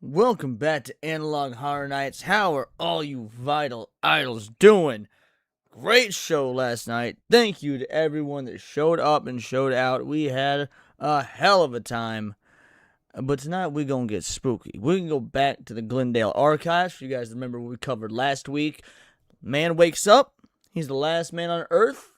Welcome back to Analog Horror Nights. How are all you vital idols doing? Great show last night. Thank you to everyone that showed up and showed out. We had a hell of a time. But tonight we're going to get spooky. We can go back to the Glendale Archives. You guys remember what we covered last week. Man wakes up. He's the last man on Earth.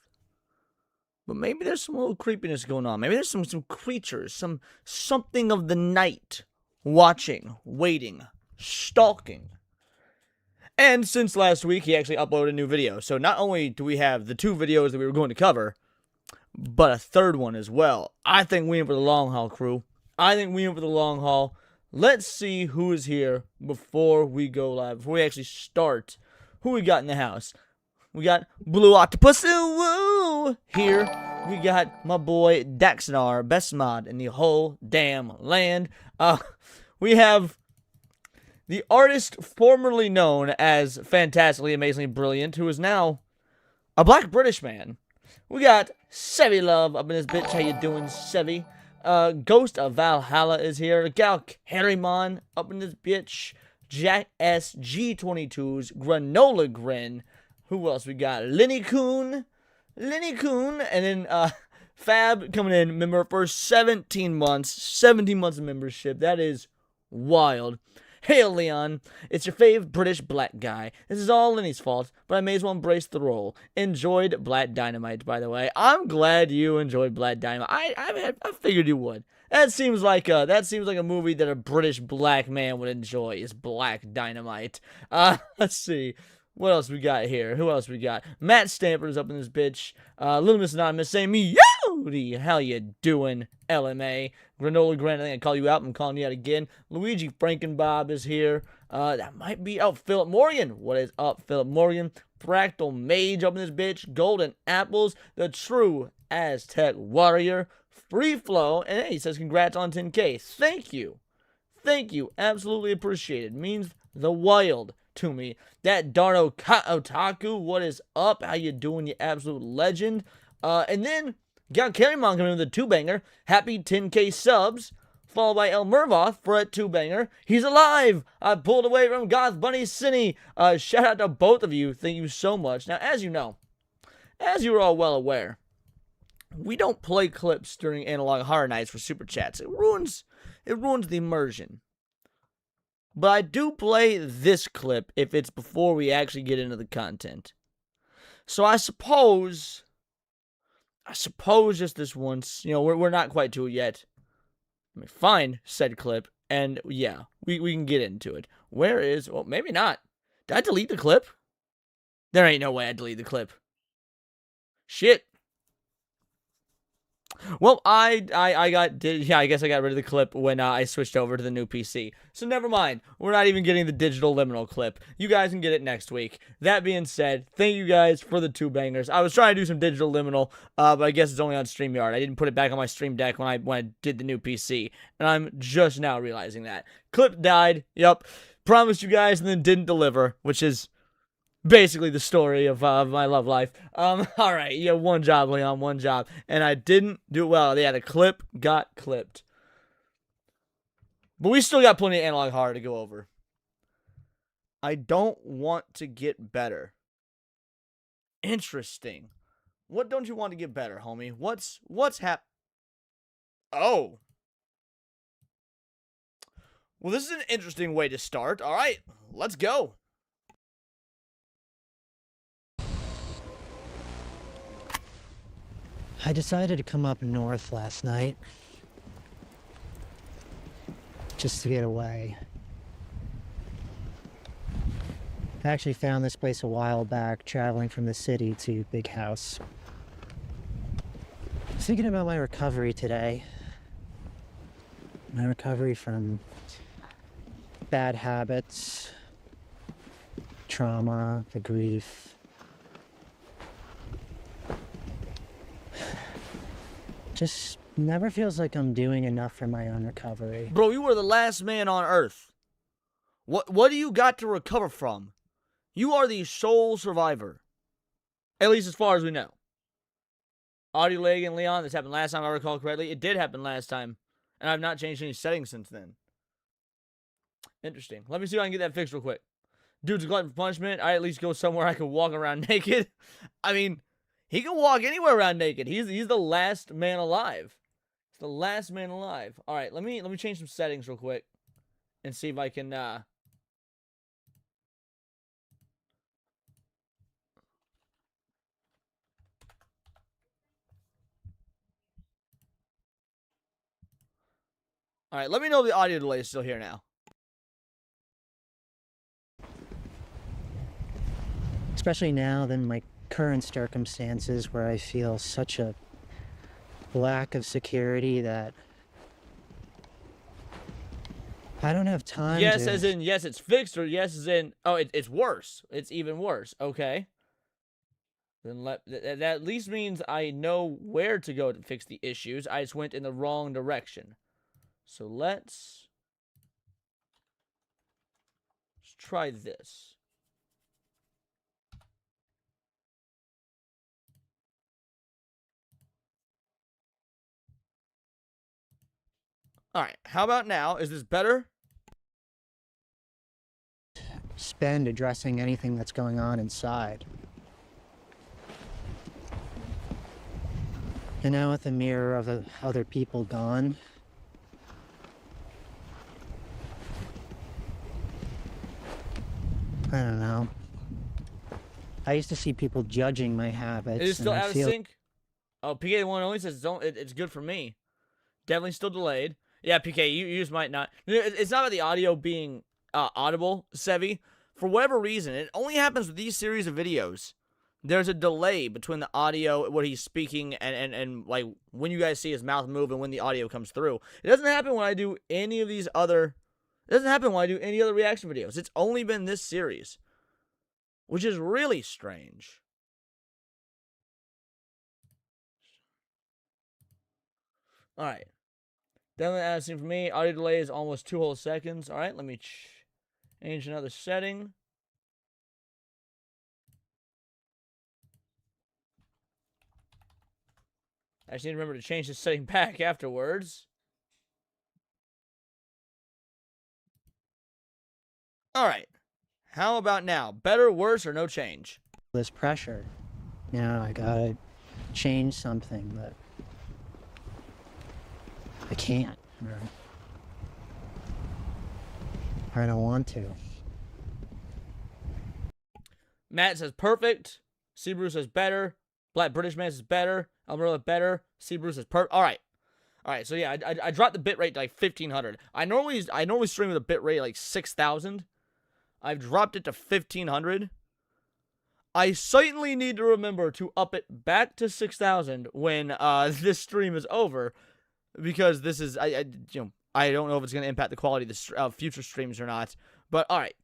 But maybe there's some little creepiness going on. Maybe there's some creatures, something of the night. Watching, waiting, stalking. And since last week, he actually uploaded a new video. So not only do we have the two videos that we were going to cover, but a third one as well. I think we in for the long haul, crew. I think we in for the long haul. Let's see who is here before we go live. Before we actually start. Who we got in the house? We got Blue Octopus Woo here. We got my boy Daxnar, best mod in the whole damn land. We have the artist formerly known as Fantastically Amazingly Brilliant, who is now a black British man. We got Sevy Love up in this bitch. How you doing, Sevy? Ghost of Valhalla is here. Gal Harrymon up in this bitch. Jack SG22's Granola Grin. Who else we got? Lenny Coon, and then Fab coming in, member for 17 months of membership. That is wild. Hail, Leon. It's your fave British black guy. This is all Lenny's fault, but I may as well embrace the role. Enjoyed Black Dynamite, by the way. I'm glad you enjoyed Black Dynamite. I figured you would. That seems like a movie that a British black man would enjoy. Is Black Dynamite. Let's see. What else we got here? Who else we got? Matt Stamper's up in this bitch. Little Miss Anonymous saying me, Yowdy! How you doing, LMA? Granola Grant, I think I call you out. I'm calling you out again. Luigi Frankenbob is here. That might be, Philip Morgan. What is up, Philip Morgan? Fractal Mage up in this bitch. Golden Apples. The true Aztec Warrior. Free Flow. And hey, he says congrats on 10K. Thank you. Thank you. Absolutely appreciated. Means the wild to me. That Darno Otaku, what is up? How you doing, you absolute legend? And then got Carrymon coming with a 2-banger. Happy 10K subs. Followed by El Mervoth for a 2-banger. He's alive! I pulled away from Goth Bunny Cine. Shout out to both of you. Thank you so much. Now, as you know, as you're all well aware, we don't play clips during Analog Horror Nights for Super Chats. It ruins the immersion. But I do play this clip if it's before we actually get into the content. So I suppose just this once, we're not quite to it yet. Let me find said clip, and yeah, we can get into it. Where is, well, maybe not. Did I delete the clip? There ain't no way I deleted the clip. Shit. Well, I guess I got rid of the clip when I switched over to the new PC. So never mind. We're not even getting the digital liminal clip. You guys can get it next week. That being said, thank you guys for the 2-bangers. I was trying to do some digital liminal, but I guess it's only on StreamYard. I didn't put it back on my Stream Deck when I did the new PC, and I'm just now realizing that. Clip died. Yep. Promised you guys and then didn't deliver, which is basically the story of my love life. Alright, yeah, one job, Leon, one job. And I didn't do it well. Yeah, the clip got clipped. But we still got plenty of analog horror to go over. I don't want to get better. Interesting. What don't you want to get better, homie? What's Oh. Well, this is an interesting way to start. Alright, let's go. I decided to come up north last night just to get away. I actually found this place a while back traveling from the city to Big House. I was thinking about my recovery today. My recovery from bad habits, trauma, the grief. Just never feels like I'm doing enough for my own recovery. Bro, you were the last man on Earth. What do you got to recover from? You are the sole survivor. At least as far as we know. Audio lag and Leon, this happened last time I recall correctly. It did happen last time. And I've not changed any settings since then. Interesting. Let me see if I can get that fixed real quick. Dude's a glutton for punishment. I at least go somewhere I can walk around naked. I mean, he can walk anywhere around naked. He's the last man alive. He's the last man alive. All right, let me change some settings real quick and see if I can. All right, let me know if the audio delay is still here now. Especially now than my current circumstances where I feel such a lack of security that I don't have time Yes, to... as in yes, it's fixed, or yes, as in oh, it's worse. It's even worse. Okay. Then that at least means I know where to go to fix the issues. I just went in the wrong direction. So let's try this. All right, how about now? Is this better? spend addressing anything that's going on inside. And now with the mirror of the other people gone, I don't know. I used to see people judging my habits. It is still and I out of feel sync. Oh, PK1 only says it's good for me. Definitely still delayed. Yeah, PK, you just might not. It's not about the audio being audible, Sevi. For whatever reason, it only happens with these series of videos. There's a delay between the audio, what he's speaking, and like when you guys see his mouth move and when the audio comes through. It doesn't happen when I do any of these other. It doesn't happen when I do any other reaction videos. It's only been this series, which is really strange. All right. Definitely out of sync for me. Audio delay is almost 2 whole seconds. All right, let me change another setting. I just need to remember to change this setting back afterwards. All right. How about now? Better, worse, or no change? this pressure. You know, I gotta change something, but I can't. Or I don't want to. Matt says perfect. C. Bruce says better. Black British Man says better. Alberta better. C. Bruce says perfect. All right. All right. So yeah, I dropped the bit rate to like 1500. I normally stream with a bit rate like 6000. I've dropped it to 1500. I certainly need to remember to up it back to 6000 when this stream is over, because this is I don't know if it's going to impact the quality of the future streams or not. But all right,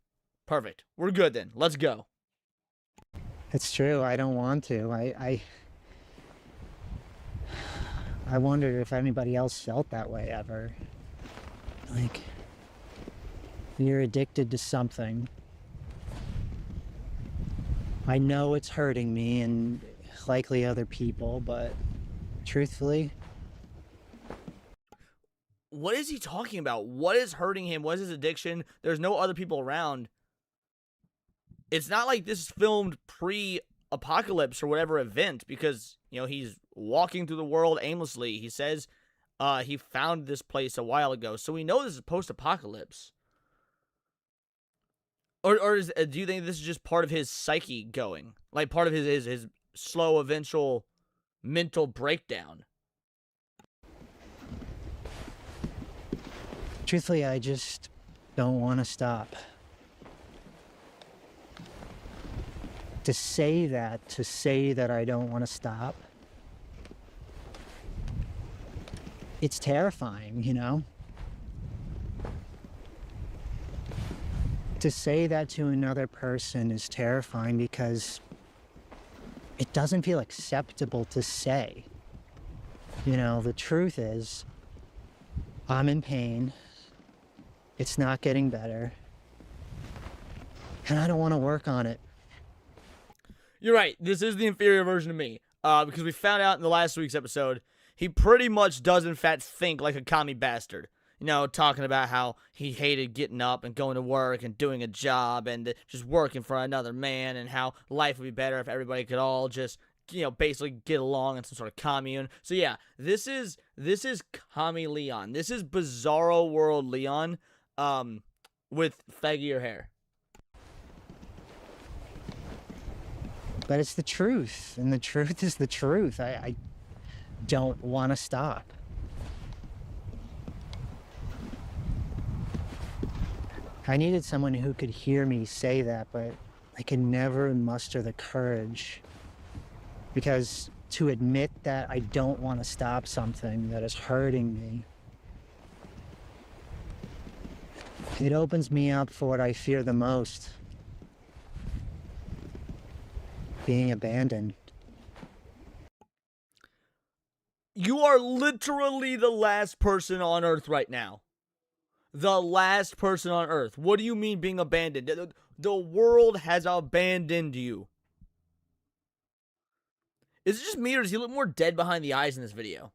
perfect. We're good then. Let's go. It's true. I don't want to. I wondered if anybody else felt that way ever. Like, you're addicted to something. I know it's hurting me and likely other people, but truthfully... What is he talking about? What is hurting him? What is his addiction? There's no other people around. It's not like this is filmed pre-apocalypse or whatever event, because, you know, he's walking through the world aimlessly. He says he found this place a while ago, so we know this is post-apocalypse. Or do you think this is just part of his psyche going? Like part of his slow, eventual mental breakdown? Truthfully, I just don't want to stop. To say that I don't want to stop, it's terrifying, you know? To say that to another person is terrifying because it doesn't feel acceptable to say. You know, the truth is, I'm in pain. It's not getting better. And I don't want to work on it. You're right. This is the inferior version of me. Because we found out in the last week's episode, he pretty much does in fact think like a commie bastard. you know, talking about how he hated getting up and going to work and doing a job and just working for another man, and how life would be better if everybody could all just, you know, basically get along in some sort of commune. So yeah, this is Commie Leon. This is Bizarro World Leon, with faggier hair. But it's the truth, and the truth is the truth. I don't want to stop. I needed someone who could hear me say that, but I could never muster the courage. Because to admit that I don't want to stop something that is hurting me, it opens me up for what I fear the most. Being abandoned. You are literally the last person on Earth right now. The last person on Earth. What do you mean being abandoned? The world has abandoned you. Is it just me, or does he look more dead behind the eyes in this video?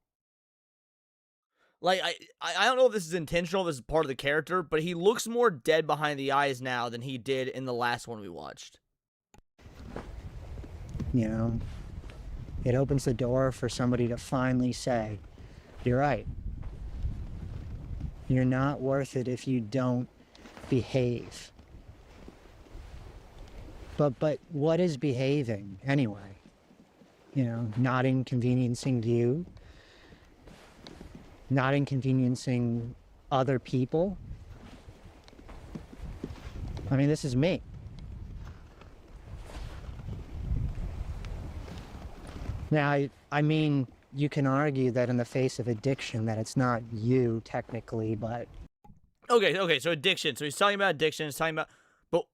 Like, I don't know if this is intentional, if this is part of the character, but he looks more dead behind the eyes now than he did in the last one we watched. You know, it opens the door for somebody to finally say, you're right. You're not worth it if you don't behave. But what is behaving anyway? You know, not inconveniencing you, not inconveniencing other people. I mean, this is me. Now, I mean, you can argue that in the face of addiction that it's not you technically, but... Okay, so addiction. So he's talking about addiction, he's talking about... But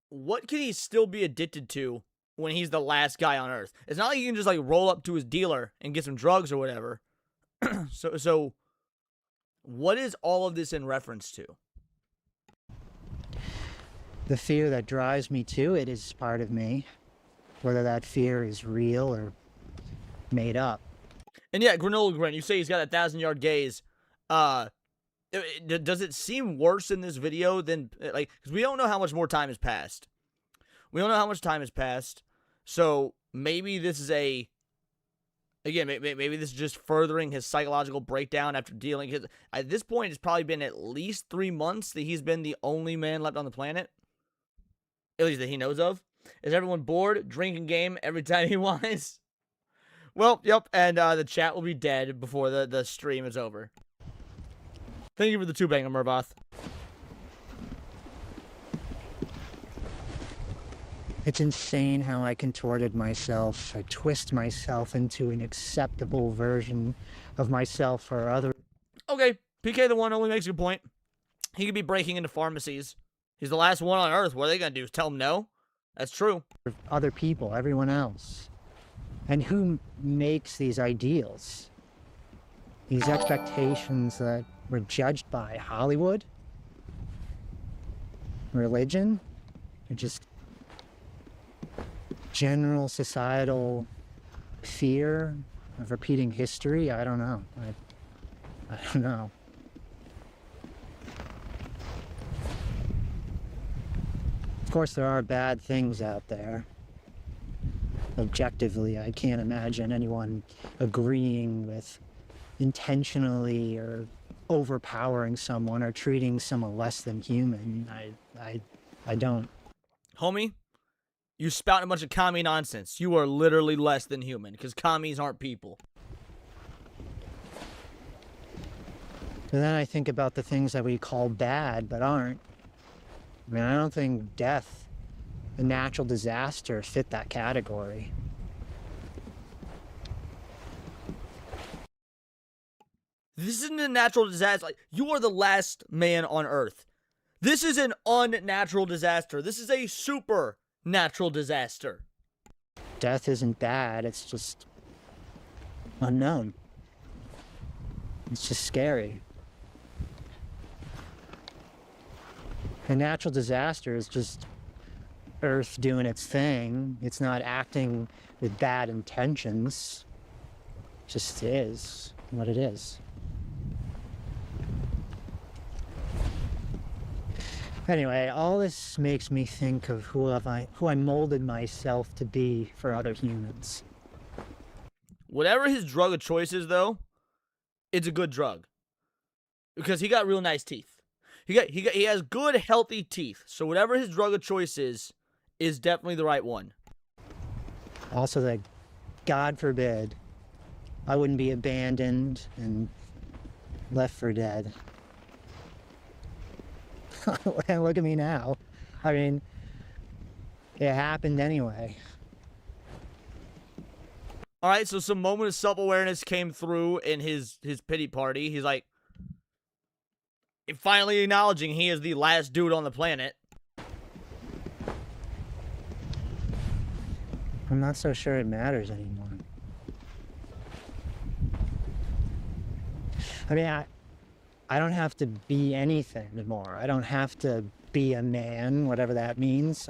what can he still be addicted to when he's the last guy on Earth? It's not like you can just, like, roll up to his dealer and get some drugs or whatever. So what is all of this in reference to? The fear that drives me to it is part of me. Whether that fear is real or made up. And yeah, Granola Grin, you say he's got a 1,000-yard gaze. Does it seem worse in this video than, like, because we don't know how much more time has passed. We don't know how much time has passed. So maybe this is again, maybe this is just furthering his psychological breakdown after dealing. At this point, it's probably been at least 3 months that he's been the only man left on the planet. At least that he knows of. Is everyone bored? Drinking game every time he whines? Well, yep, and the chat will be dead before the stream is over. Thank you for the 2-banger, Murboth. It's insane how I contorted myself. I twist myself into an acceptable version of myself for other... Okay, PK the One only makes a good point. He could be breaking into pharmacies. He's the last one on Earth. What are they going to do? Tell him no? That's true. Other people, everyone else. And who makes these ideals? These expectations that we're judged by? Hollywood? Religion? Or just general societal fear of repeating history? I don't know. I don't know. Of course, there are bad things out there. Objectively, I can't imagine anyone agreeing with intentionally or overpowering someone or treating someone less than human. I don't. Homie, you spout a bunch of commie nonsense. You are literally less than human, because commies aren't people. And then I think about the things that we call bad but aren't. I mean, I don't think death, a natural disaster, fit that category. This isn't a natural disaster. Like, you are the last man on Earth. This is an unnatural disaster. This is a supernatural disaster. Death isn't bad, it's just unknown. It's just scary. A natural disaster is just Earth doing its thing. It's not acting with bad intentions. It just is what it is. Anyway, all this makes me think of who I molded myself to be for other humans. Whatever his drug of choice is, though, it's a good drug. Because he got real nice teeth. He has good, healthy teeth. So whatever his drug of choice is definitely the right one. Also, that God forbid I wouldn't be abandoned and left for dead. Look at me now. I mean, it happened anyway. All right, so some moment of self-awareness came through in his pity party. He's like, finally acknowledging he is the last dude on the planet. I'm not so sure it matters anymore. I mean, I don't have to be anything anymore. I don't have to be a man, whatever that means.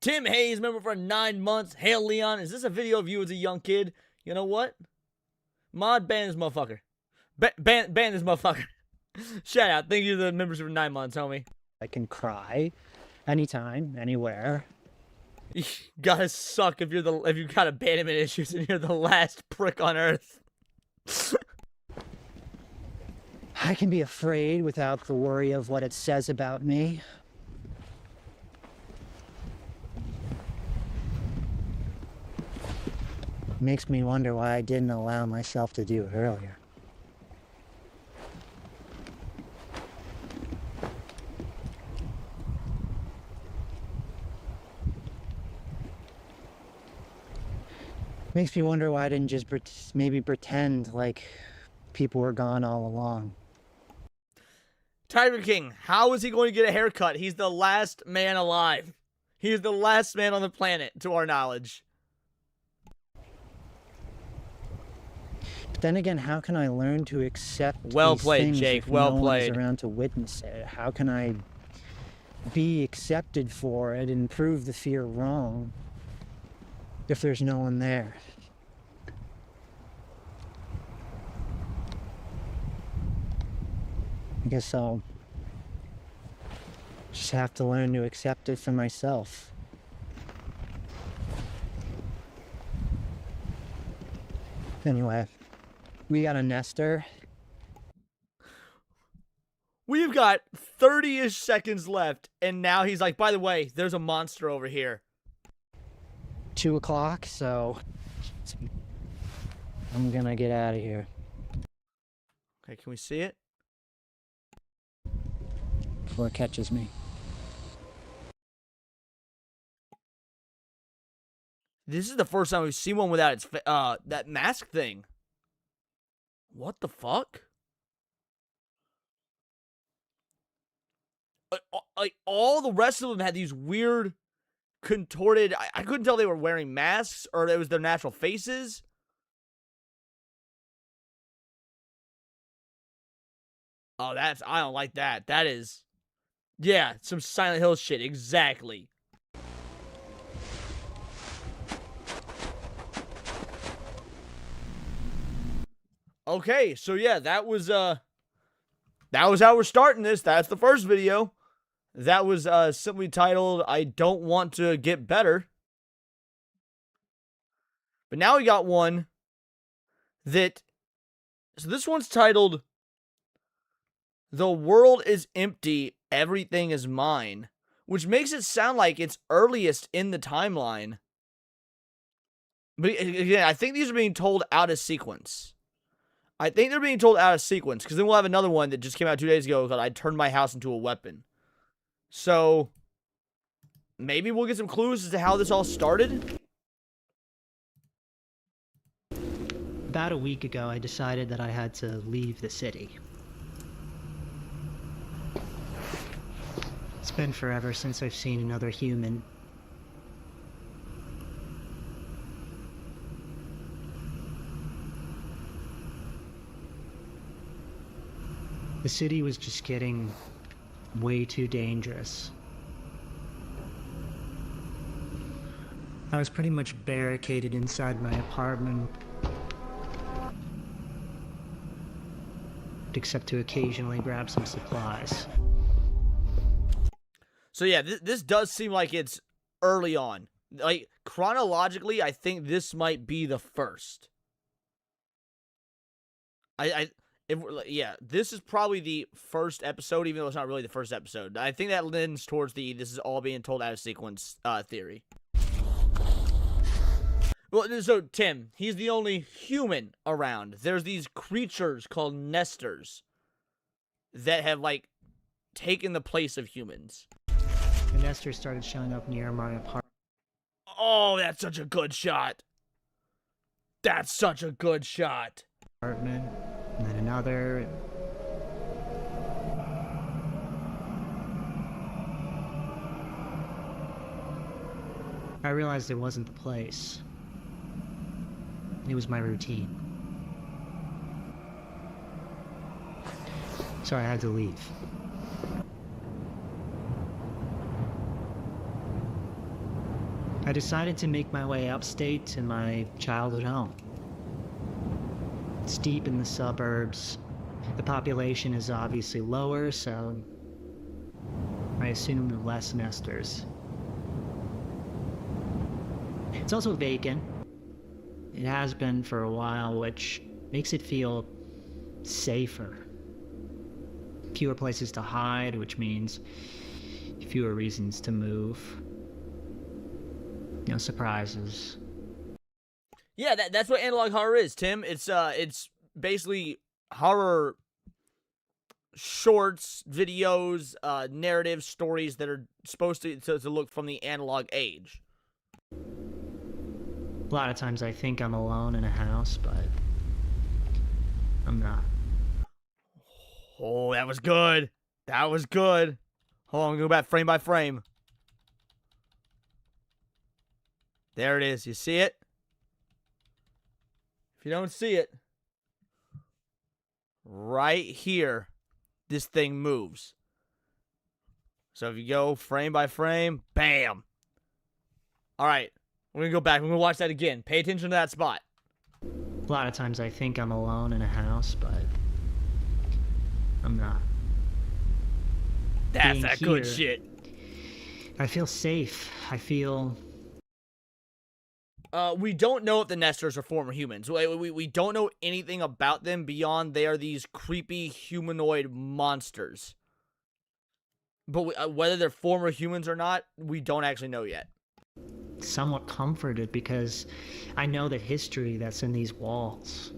Tim Hayes, member for 9 months. Hail Leon, is this a video of you as a young kid? You know what? Mod, ban this motherfucker. Ban this motherfucker. Shout out. Thank you to the members for 9 months, homie. I can cry anytime, anywhere. You gotta suck if you've got abandonment issues and you're the last prick on earth. I can be afraid without the worry of what it says about me. Makes me wonder why I didn't allow myself to do it earlier. Makes me wonder why I didn't just maybe pretend like people were gone all along. Tiger King, how is he going to get a haircut? He's the last man alive. He is the last man on the planet, to our knowledge. But then again, how can I learn to accept Well these played, things Jake. if Well no played. one's around to witness it? How can I be accepted for it and prove the fear wrong if there's no one there? I guess I'll just have to learn to accept it for myself. Anyway, we got a nester. We've got 30-ish seconds left, and now he's like, by the way, there's a monster over here. 2 o'clock, so I'm gonna get out of here. Okay, can we see it? Before it catches me. This is the first time we've seen one without its that mask thing. What the fuck? Like all the rest of them had these weird, contorted. I couldn't tell they were wearing masks or it was their natural faces. Oh, I don't like that. That is, yeah, some Silent Hill shit. Exactly. Okay, so yeah, that was how we're starting this. That's the first video. That was simply titled, I Don't Want to Get Better. But now we got one that, so this one's titled, The World is Empty, Everything is Mine, which makes it sound like it's earliest in the timeline. But again, I think these are being told out of sequence. I think they're being told out of sequence, because then we'll have another one that just came out 2 days ago called I Turned My House Into a Weapon. So, maybe we'll get some clues as to how this all started. About a week ago, I decided that I had to leave the city. It's been forever since I've seen another human. The city was just getting way too dangerous. I was pretty much barricaded inside my apartment, except to occasionally grab some supplies. So yeah, this does seem like it's early on. Like, chronologically, I think this might be the first. Yeah, this is probably the first episode, even though it's not really the first episode. I think that lends towards this is all being told out of sequence theory. Well, so Tim, he's the only human around. There's these creatures called nesters that have, like, taken the place of humans. The nesters started showing up near my apartment. Oh, that's such a good shot. That's such a good shot. And then another. I realized it wasn't the place. It was my routine. So I had to leave. I decided to make my way upstate to my childhood home. It's deep in the suburbs. The population is obviously lower, so I assumed less nesters. It's also vacant. It has been for a while, which makes it feel safer. Fewer places to hide, which means fewer reasons to move. No surprises. Yeah, that's what analog horror is, Tim. It's basically horror shorts, videos, narrative stories that are supposed to look from the analog age. A lot of times I think I'm alone in a house, but I'm not. Oh, that was good. That was good. Hold on, go back frame by frame. There it is. You see it? If you don't see it, right here, this thing moves. So if you go frame by frame, bam. All right, we're going to go back. We're going to watch that again. Pay attention to that spot. A lot of times I think I'm alone in a house, but I'm not. That's Being that good here, shit. I feel safe. I feel... We don't know if the nesters are former humans. We don't know anything about them beyond they are these creepy humanoid monsters. But whether they're former humans or not, we don't actually know yet. somewhat comforted because I know the history that's in these walls.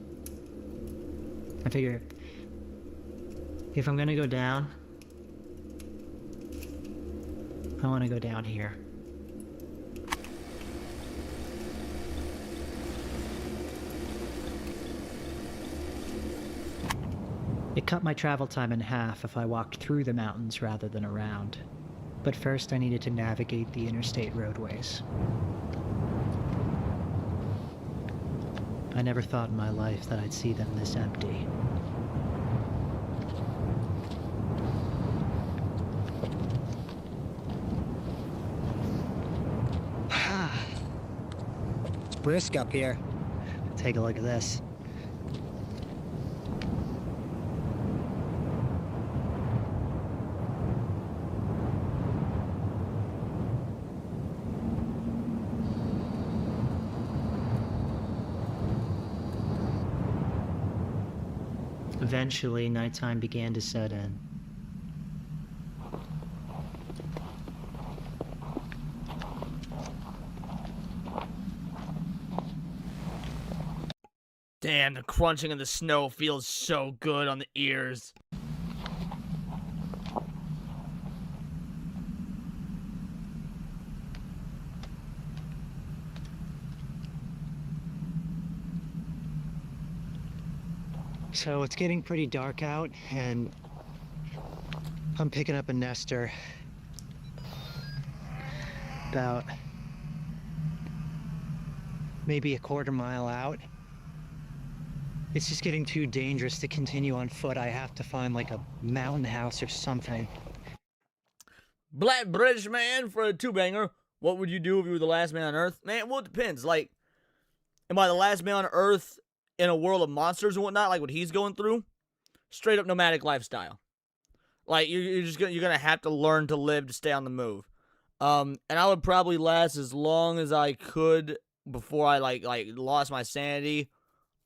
I figure if I'm gonna go down, I want to go down here. It cut my travel time in half if I walked through the mountains rather than around. But first I needed to navigate the interstate roadways. I never thought in my life that I'd see them this empty. It's brisk up here. Take a look at this. Eventually, nighttime began to set in. Damn, the crunching of the snow feels so good on the ears. So it's getting pretty dark out, and I'm picking up a nester about maybe a quarter mile out. It's just getting too dangerous to continue on foot. I have to find like a mountain house or something. Black British man for a two-banger. What would you do if you were the last man on Earth? Man, well, it depends. Like, am I the last man on Earth in a world of monsters and whatnot, like what he's going through? Straight up nomadic lifestyle. Like you're gonna have to learn to live to stay on the move. And I would probably last as long as I could before I like lost my sanity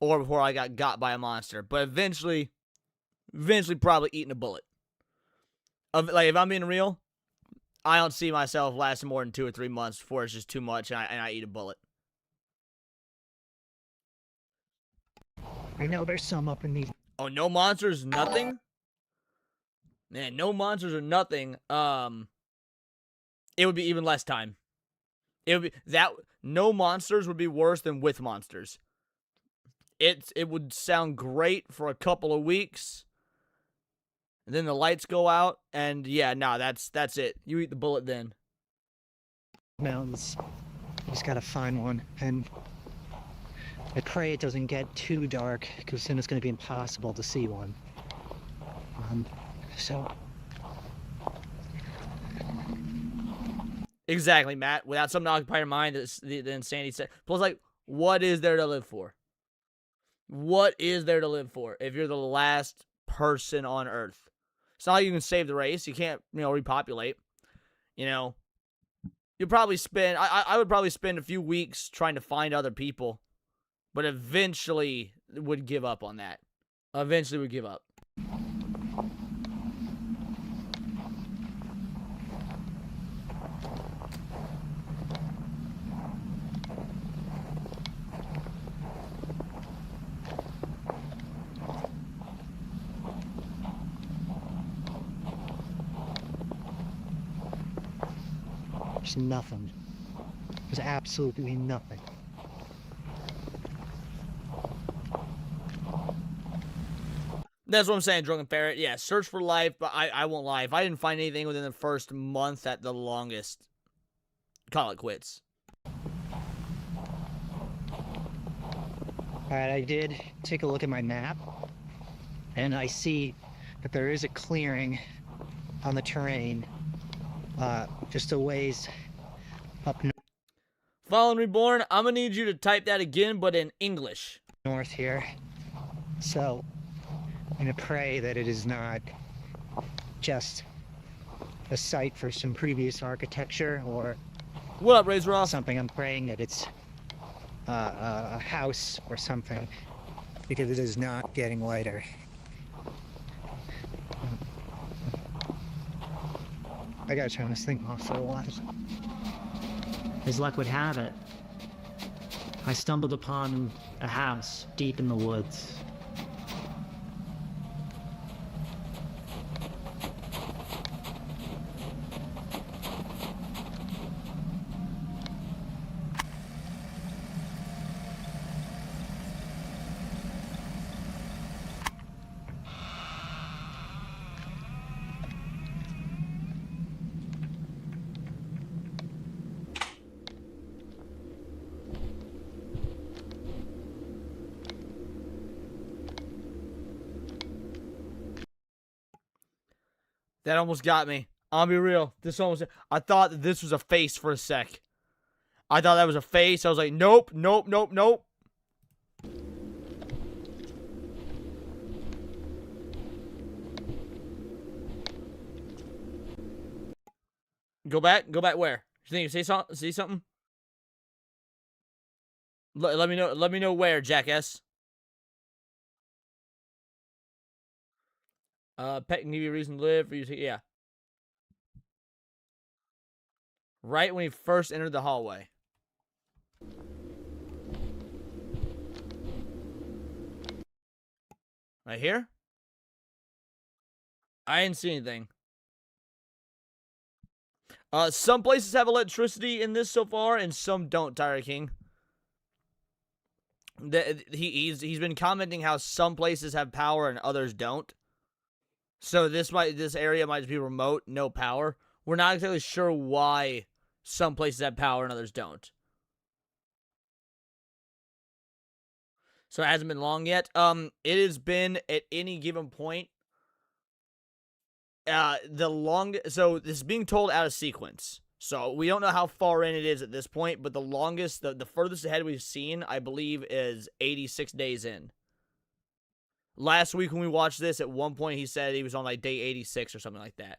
or before I got by a monster. But eventually probably eating a bullet. Like if I'm being real, I don't see myself lasting more than 2 or 3 months before it's just too much and I eat a bullet. I know there's some up in these. Oh, no monsters, nothing? Man, no monsters or nothing. It would be even less time. It would be that no monsters would be worse than with monsters. It would sound great for a couple of weeks. And then the lights go out and yeah, nah, that's it. You eat the bullet then. Mountains. You just gotta find one, and I pray it doesn't get too dark, because then it's gonna be impossible to see one. So Exactly, Matt. Without something to occupy your mind, the insanity set. Plus, like, what is there to live for? What is there to live for if you're the last person on Earth? It's not like you can save the race. You can't, repopulate. You probably spend. I would probably spend a few weeks trying to find other people, but eventually would give up on that. Eventually would give up. there's nothing. There's absolutely nothing. That's what I'm saying, Drunken Ferret. Yeah, search for life, but I won't lie. If I didn't find anything within the first month at the longest, call it quits. Alright, I did take a look at my map, and I see that there is a clearing on the terrain, just a ways up Fallen Reborn, I'm gonna need you to type that again, but in English. north here. So I'm gonna pray that it is not just a site for some previous architecture or What up, Razor Off? something. I'm praying that it's a house or something, because it is not getting lighter. I gotta turn this thing off for a while. As luck would have it, I stumbled upon a house deep in the woods. That almost got me. I'll be real. I thought that this was a face for a sec. I thought that was a face. I was like, nope, nope, nope, nope. Go back where? You think you see something? Let me know where, jackass. Pet can give you a reason to live. Yeah. Right when he first entered the hallway. Right here? I didn't see anything. Some places have electricity in this so far, and some don't, Tyra King. He's been commenting how some places have power and others don't. So this area might just be remote, no power. We're not exactly sure why some places have power and others don't. So it hasn't been long yet. It has been at any given point. So this is being told out of sequence. So we don't know how far in it is at this point, but the furthest ahead we've seen, I believe, is 86 days in. Last week when we watched this, at one point he said he was on like day 86 or something like that.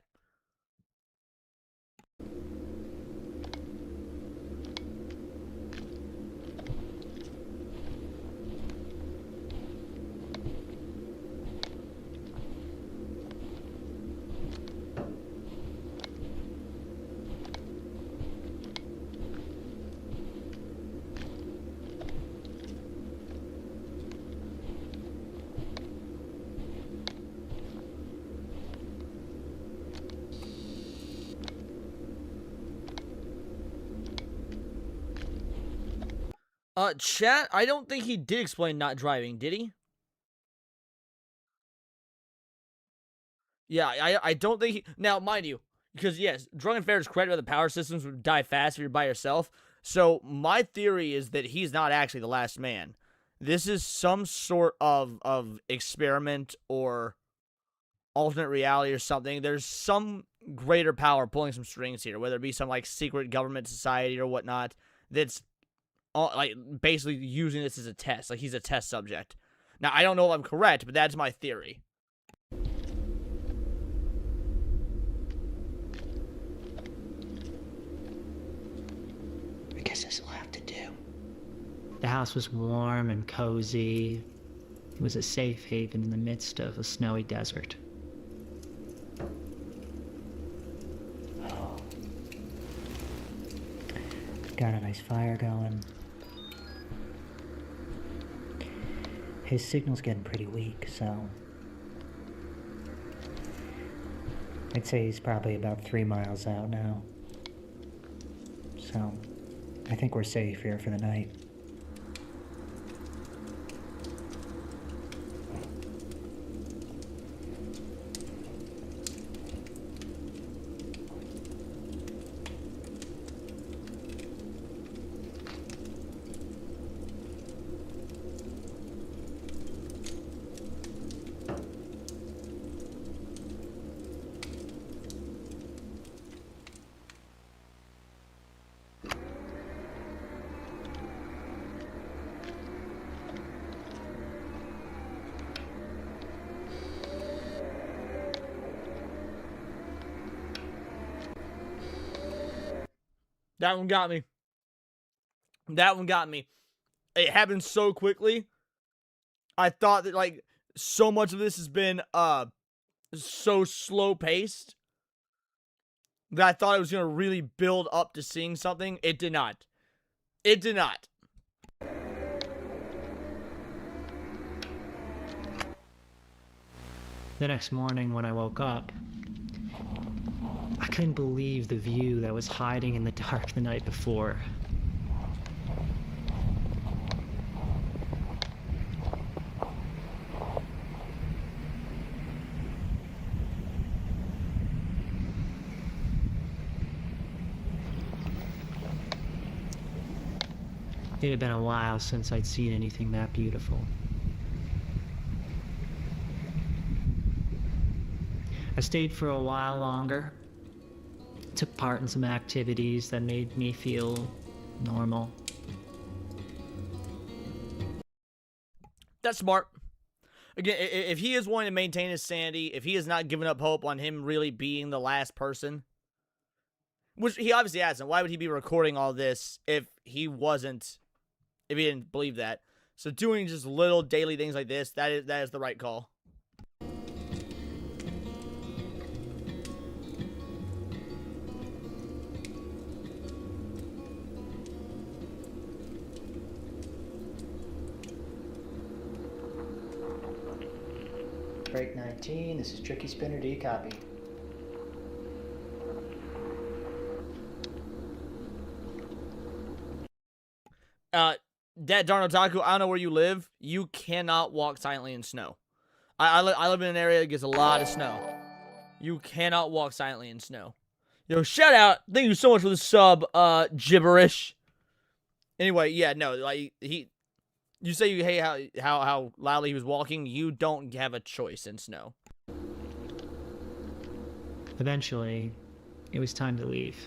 Chat, I don't think he did explain not driving, did he? Yeah, I don't think he... Now, mind you, because yes, Drunken Fair is correct about the power systems would die fast if you're by yourself. So, my theory is that he's not actually the last man. This is some sort of experiment or alternate reality or something. There's some greater power pulling some strings here, whether it be some, like, secret government society or whatnot, that's like basically using this as a test. Like he's a test subject. Now I don't know if I'm correct, but that's my theory. I guess this will have to do. The house was warm and cozy. It was a safe haven in the midst of a snowy desert. Oh. Got a nice fire going. His signal's getting pretty weak, so I'd say he's probably about 3 miles out now. So I think we're safe here for the night. That one got me. That one got me. It happened so quickly. I thought that like so much of this has been so slow paced that I thought it was gonna really build up to seeing something. It did not. It did not. The next morning when I woke up, I couldn't believe the view that was hiding in the dark the night before. It had been a while since I'd seen anything that beautiful. I stayed for a while longer, took part in some activities that made me feel normal. That's smart. Again, if he is wanting to maintain his sanity, if he has not given up hope on him really being the last person, which he obviously hasn't, why would he be recording all this if he didn't believe that? So doing just little daily things like this, that is the right call. Break 19, this is Tricky Spinner, do you copy? That darn otaku, I don't know where you live. You cannot walk silently in snow. I live in an area that gets a lot of snow. You cannot walk silently in snow. Yo, shout out. Thank you so much for the sub, gibberish. Anyway, yeah, no, like, you say you hate how loudly he was walking. You don't have a choice in snow. Eventually, it was time to leave.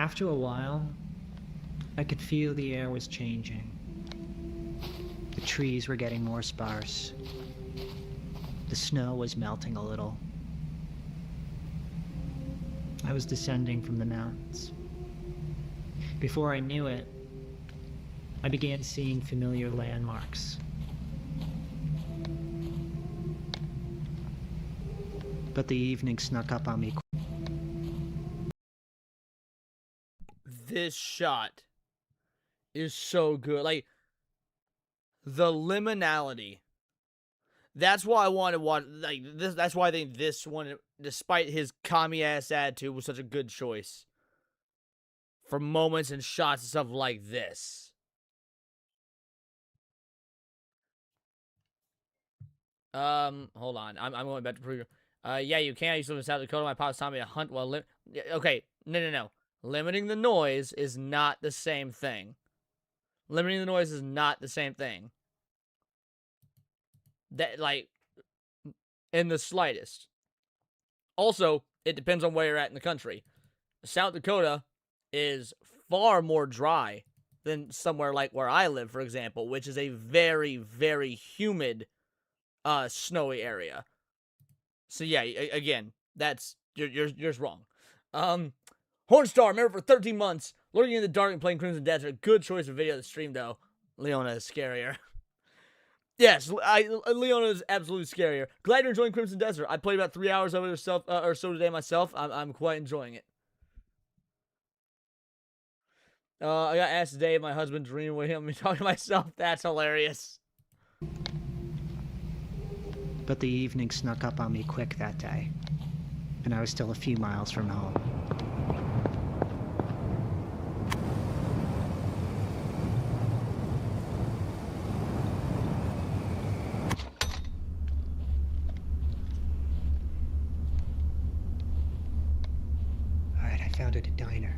After a while, I could feel the air was changing. The trees were getting more sparse. The snow was melting a little. I was descending from the mountains. Before I knew it, I began seeing familiar landmarks. But the evening snuck up on me. This shot is so good. Like, the liminality. That's why I want to watch, like, this. That's why I think this one, despite his commie-ass attitude, was such a good choice. For moments and shots and stuff like this. Hold on. I'm going back to preview. Yeah, you can. I used to live in South Dakota. My pops taught me to hunt while okay, no. Limiting the noise is not the same thing. Limiting the noise is not the same thing. That, like, in the slightest. Also, it depends on where you're at in the country. South Dakota is far more dry than somewhere like where I live, for example, which is a very, very humid, snowy area. So yeah, again, that's you're just wrong. Hornstar, remember for 13 months, lurking in the dark and playing Crimson Desert. Good choice of video to stream though. Leona is scarier. Yes, Leona is absolutely scarier. Glad you're enjoying Crimson Desert. I played about 3 hours of it or so today myself. I'm quite enjoying it. I got asked today if my husband dreamed with him. Me talking to myself. That's hilarious. But the evening snuck up on me quick that day, and I was still a few miles from home. All right, I found it at a diner.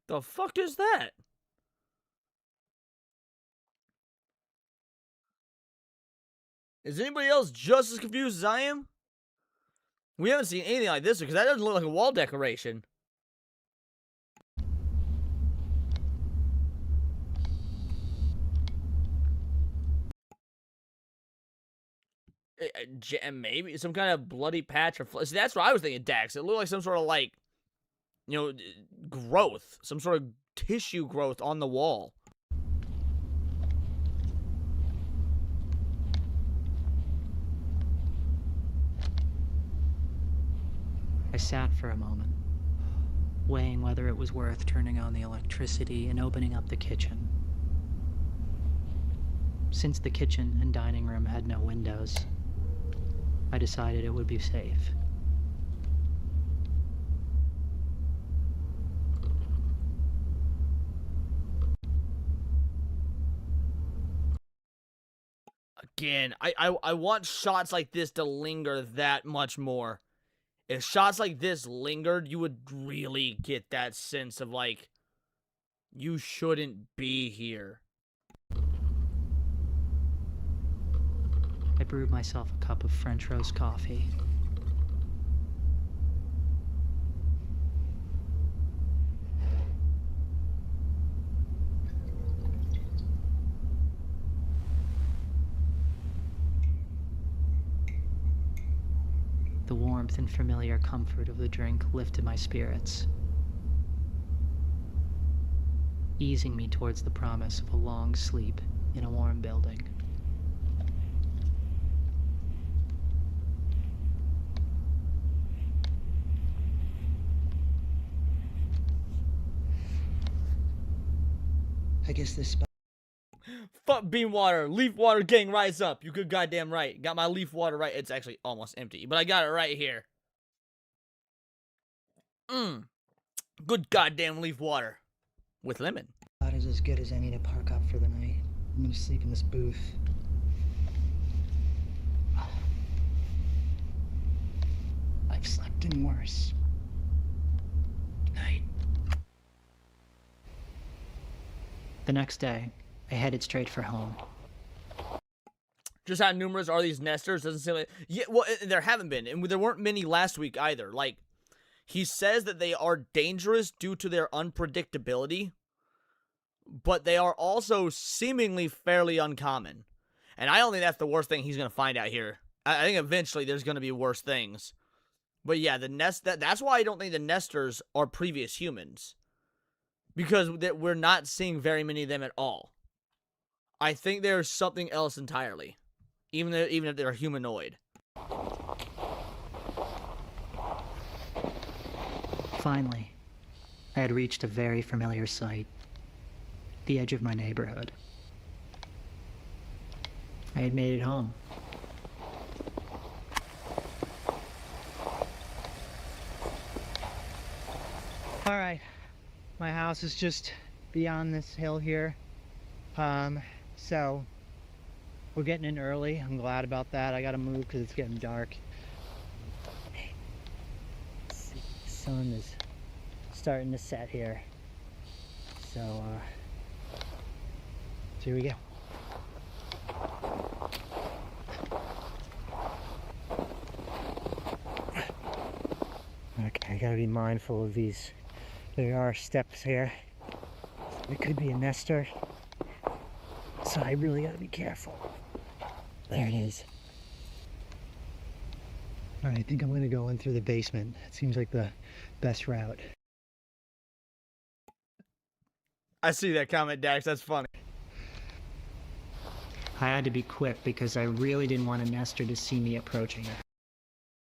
The fuck is that? Is anybody else just as confused as I am? We haven't seen anything like this because that doesn't look like a wall decoration. Maybe some kind of bloody patch or see, that's what I was thinking, Dax. It looked like some sort of, like, you know, growth, some sort of tissue growth on the wall. I sat for a moment, weighing whether it was worth turning on the electricity and opening up the kitchen. Since the kitchen and dining room had no windows, I decided it would be safe. Again, I want shots like this to linger that much more. If shots like this lingered, you would really get that sense of, like, you shouldn't be here. I brewed myself a cup of French roast coffee. The warmth and familiar comfort of the drink lifted my spirits, easing me towards the promise of a long sleep in a warm building. I guess this spot. Fuck bean water, leaf water gang, rise up. You good goddamn right. Got my leaf water right. It's actually almost empty, but I got it right here. Good goddamn leaf water. With lemon. Spot is as good as any to park up for the night. I'm gonna sleep in this booth. acting worse. Good night. The next day, I headed straight for home. Just how numerous are these nesters? Doesn't seem like... Yeah, well, there haven't been. And there weren't many last week either. Like, he says that they are dangerous due to their unpredictability, but they are also seemingly fairly uncommon. And I don't think that's the worst thing he's going to find out here. I think eventually there's going to be worse things. But yeah, that's why I don't think the nesters are previous humans. Because we're not seeing very many of them at all. I think there's something else entirely. Even if they're humanoid. Finally, I had reached a very familiar sight. The edge of my neighborhood. I had made it home. All right, my house is just beyond this hill here. So we're getting in early. I'm glad about that. I gotta move because it's getting dark. The sun is starting to set here. So here we go. Okay, I gotta be mindful of these. There are steps here. It could be a nester. So I really gotta be careful. There it is. Alright, I think I'm gonna go in through the basement. It seems like the best route. I see that comment, Dax. That's funny. I had to be quick because I really didn't want a nester to see me approaching it.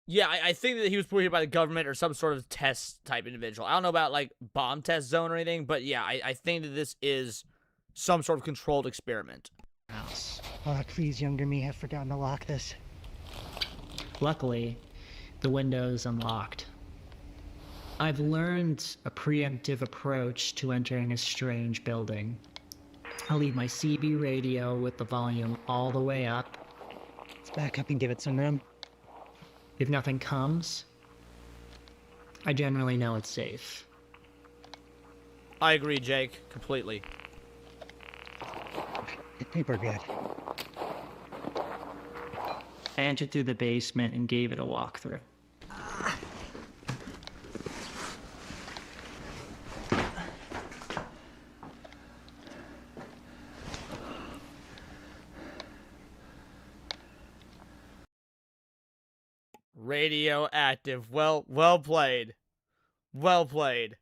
Yeah, I think that he was put here by the government or some sort of test type individual. I don't know about like bomb test zone or anything, but yeah, I think that this is some sort of controlled experiment. House. Oh, please, younger me, have forgotten to lock this. Luckily, the window's unlocked. I've learned a preemptive approach to entering a strange building. I'll leave my CB radio with the volume all the way up. Let's back up and give it some room. If nothing comes, I generally know it's safe. I agree, Jake, completely. I think we're good. I entered through the basement and gave it a walkthrough. Radioactive. Well played. Well played.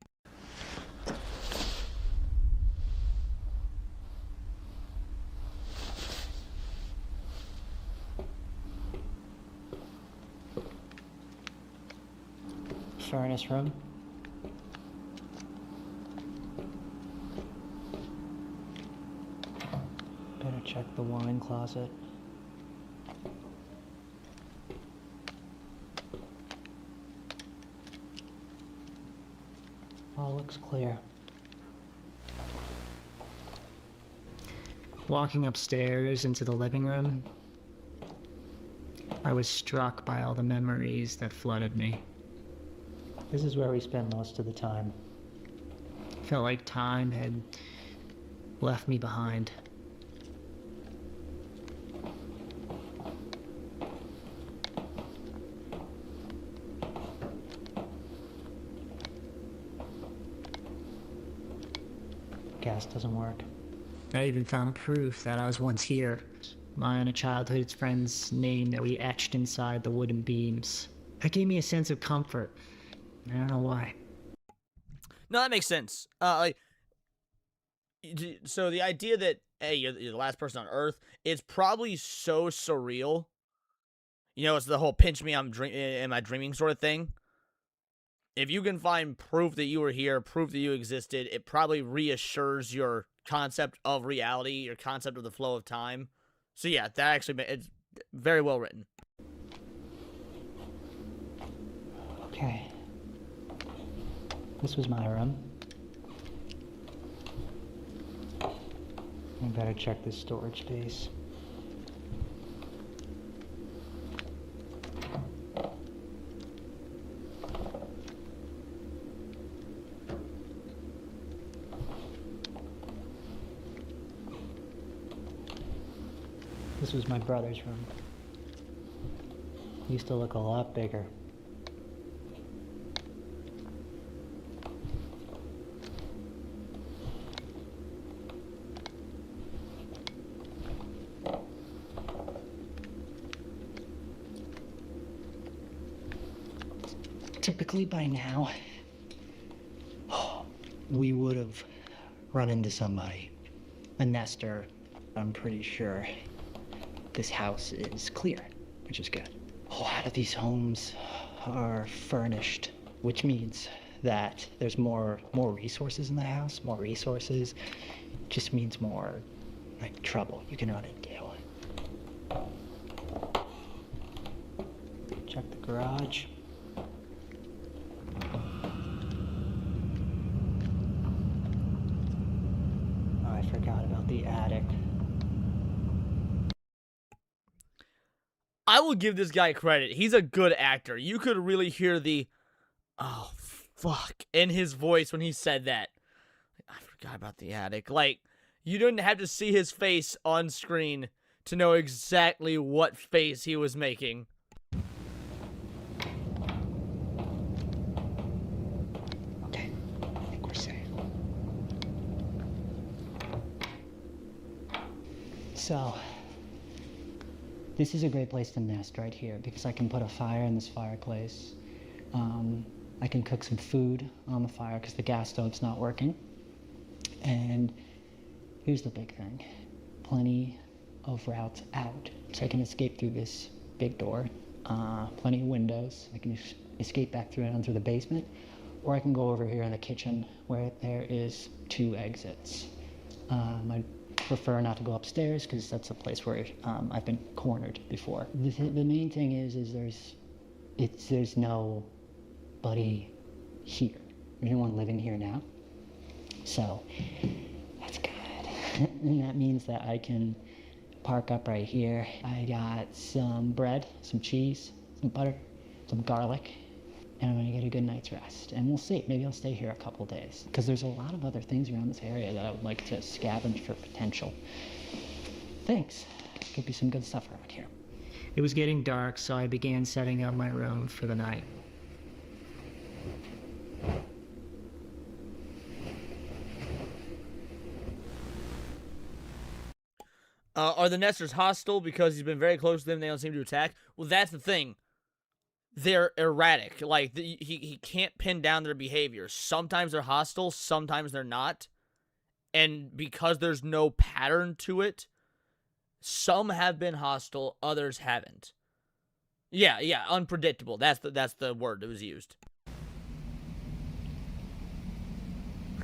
Furnace room. Better check the wine closet. All looks clear. Walking upstairs into the living room, I was struck by all the memories that flooded me. This is where we spent most of the time. Felt like time had left me behind. Gas doesn't work. I even found proof that I was once here. Mine and a childhood friend's name that we etched inside the wooden beams. That gave me a sense of comfort. I don't know why. No, that makes sense. So the idea that, hey, you're the last person on Earth, it's probably so surreal. You know, it's the whole pinch me, am I dreaming sort of thing. If you can find proof that you were here, proof that you existed, it probably reassures your concept of reality, your concept of the flow of time. So yeah, that actually, it's very well written. Okay. This was my room. I better check this storage space. This was my brother's room. Used to look a lot bigger. Typically by now, we would have run into somebody, a nester. I'm pretty sure this house is clear, which is good. A lot of these homes are furnished, which means that there's more resources in the house. More resources just means more like trouble you can run into. Check the garage. Oh, I forgot about the attic. I will give this guy credit. He's a good actor. You could really hear the, oh, fuck, in his voice when he said that. I forgot about the attic. Like, you didn't have to see his face on screen to know exactly what face he was making. Okay, I think we're safe. So, this is a great place to nest right here because I can put a fire in this fireplace. I can cook some food on the fire because the gas stove's not working. And here's the big thing. Plenty of routes out. So I can escape through this big door. Plenty of windows. I can escape back through and through the basement. Or I can go over here in the kitchen where there is 2 exits. I prefer not to go upstairs because that's a place where I've been cornered before. The main thing is there's nobody here. There's no one living here now. So that's good. And that means that I can park up right here. I got some bread, some cheese, some butter, some garlic, and I'm gonna get a good night's rest. And we'll see, maybe I'll stay here a couple days because there's a lot of other things around this area that I would like to scavenge for potential things. Could be some good stuff around here. It was getting dark, so I began setting up my room for the night. Are the nesters hostile because he's been very close to them and they don't seem to attack? Well, that's the thing. They're erratic. Like, he can't pin down their behavior. Sometimes they're hostile, sometimes they're not. And because there's no pattern to it, some have been hostile, others haven't. Yeah, unpredictable. That's the word that was used.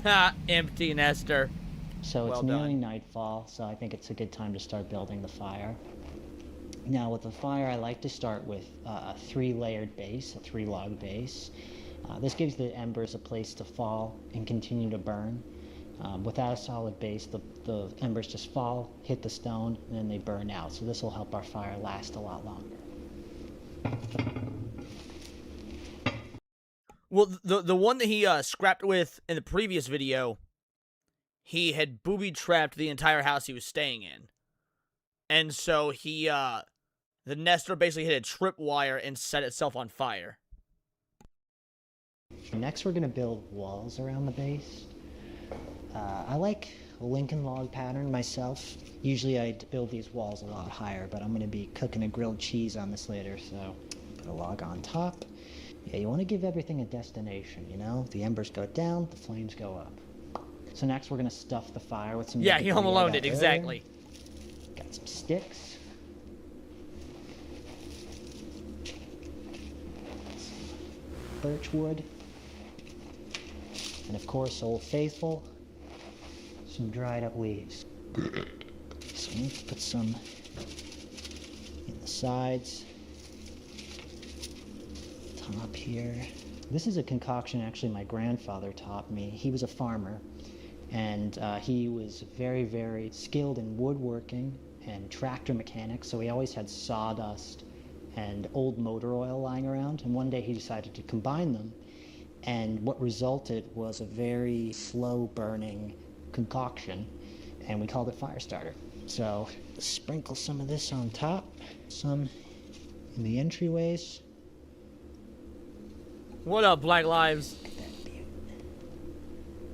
Ha, empty nester. So it's Well nearly done. nightfall, so I think it's a good time to start building the fire. Now with the fire, I like to start with a 3-layered base, a 3-log base. This gives the embers a place to fall and continue to burn. Without a solid base, the embers just fall, hit the stone, and then they burn out. So this will help our fire last a lot longer. Well, the one that he scrapped with in the previous video, he had booby-trapped the entire house he was staying in. And so he, the nester basically hit a tripwire and set itself on fire. Next, we're gonna build walls around the base. I like a Lincoln log pattern myself. Usually I build these walls a lot higher, but I'm gonna be cooking a grilled cheese on this later, so put a log on top. Yeah, you wanna give everything a destination, you know? The embers go down, the flames go up. So next we're gonna stuff the fire with some... Yeah, he Home Aloned it, exactly. Got some sticks. Some birch wood. And of course, Old Faithful, some dried up leaves. So we need to put some in the sides, top here. This is a concoction actually my grandfather taught me. He was a farmer, and he was very, very skilled in woodworking and tractor mechanics, so he always had sawdust and old motor oil lying around, and one day he decided to combine them, and what resulted was a very slow burning concoction, and we called it Firestarter. So sprinkle some of this on top, some in the entryways. What up, Black Lives? Look at that view.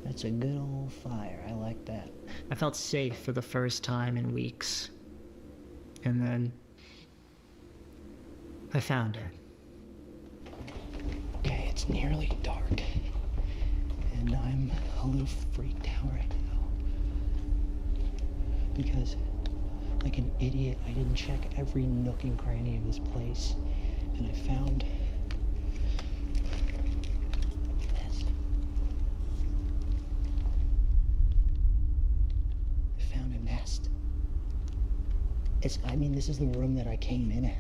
That's a good old fire. I like that. I felt safe for the first time in weeks. And then I found it. Okay, it's nearly dark. And I'm a little freaked out right now. Because, like an idiot, I didn't check every nook and cranny of this place. And I found this. I found a nest. This is the room that I came in at.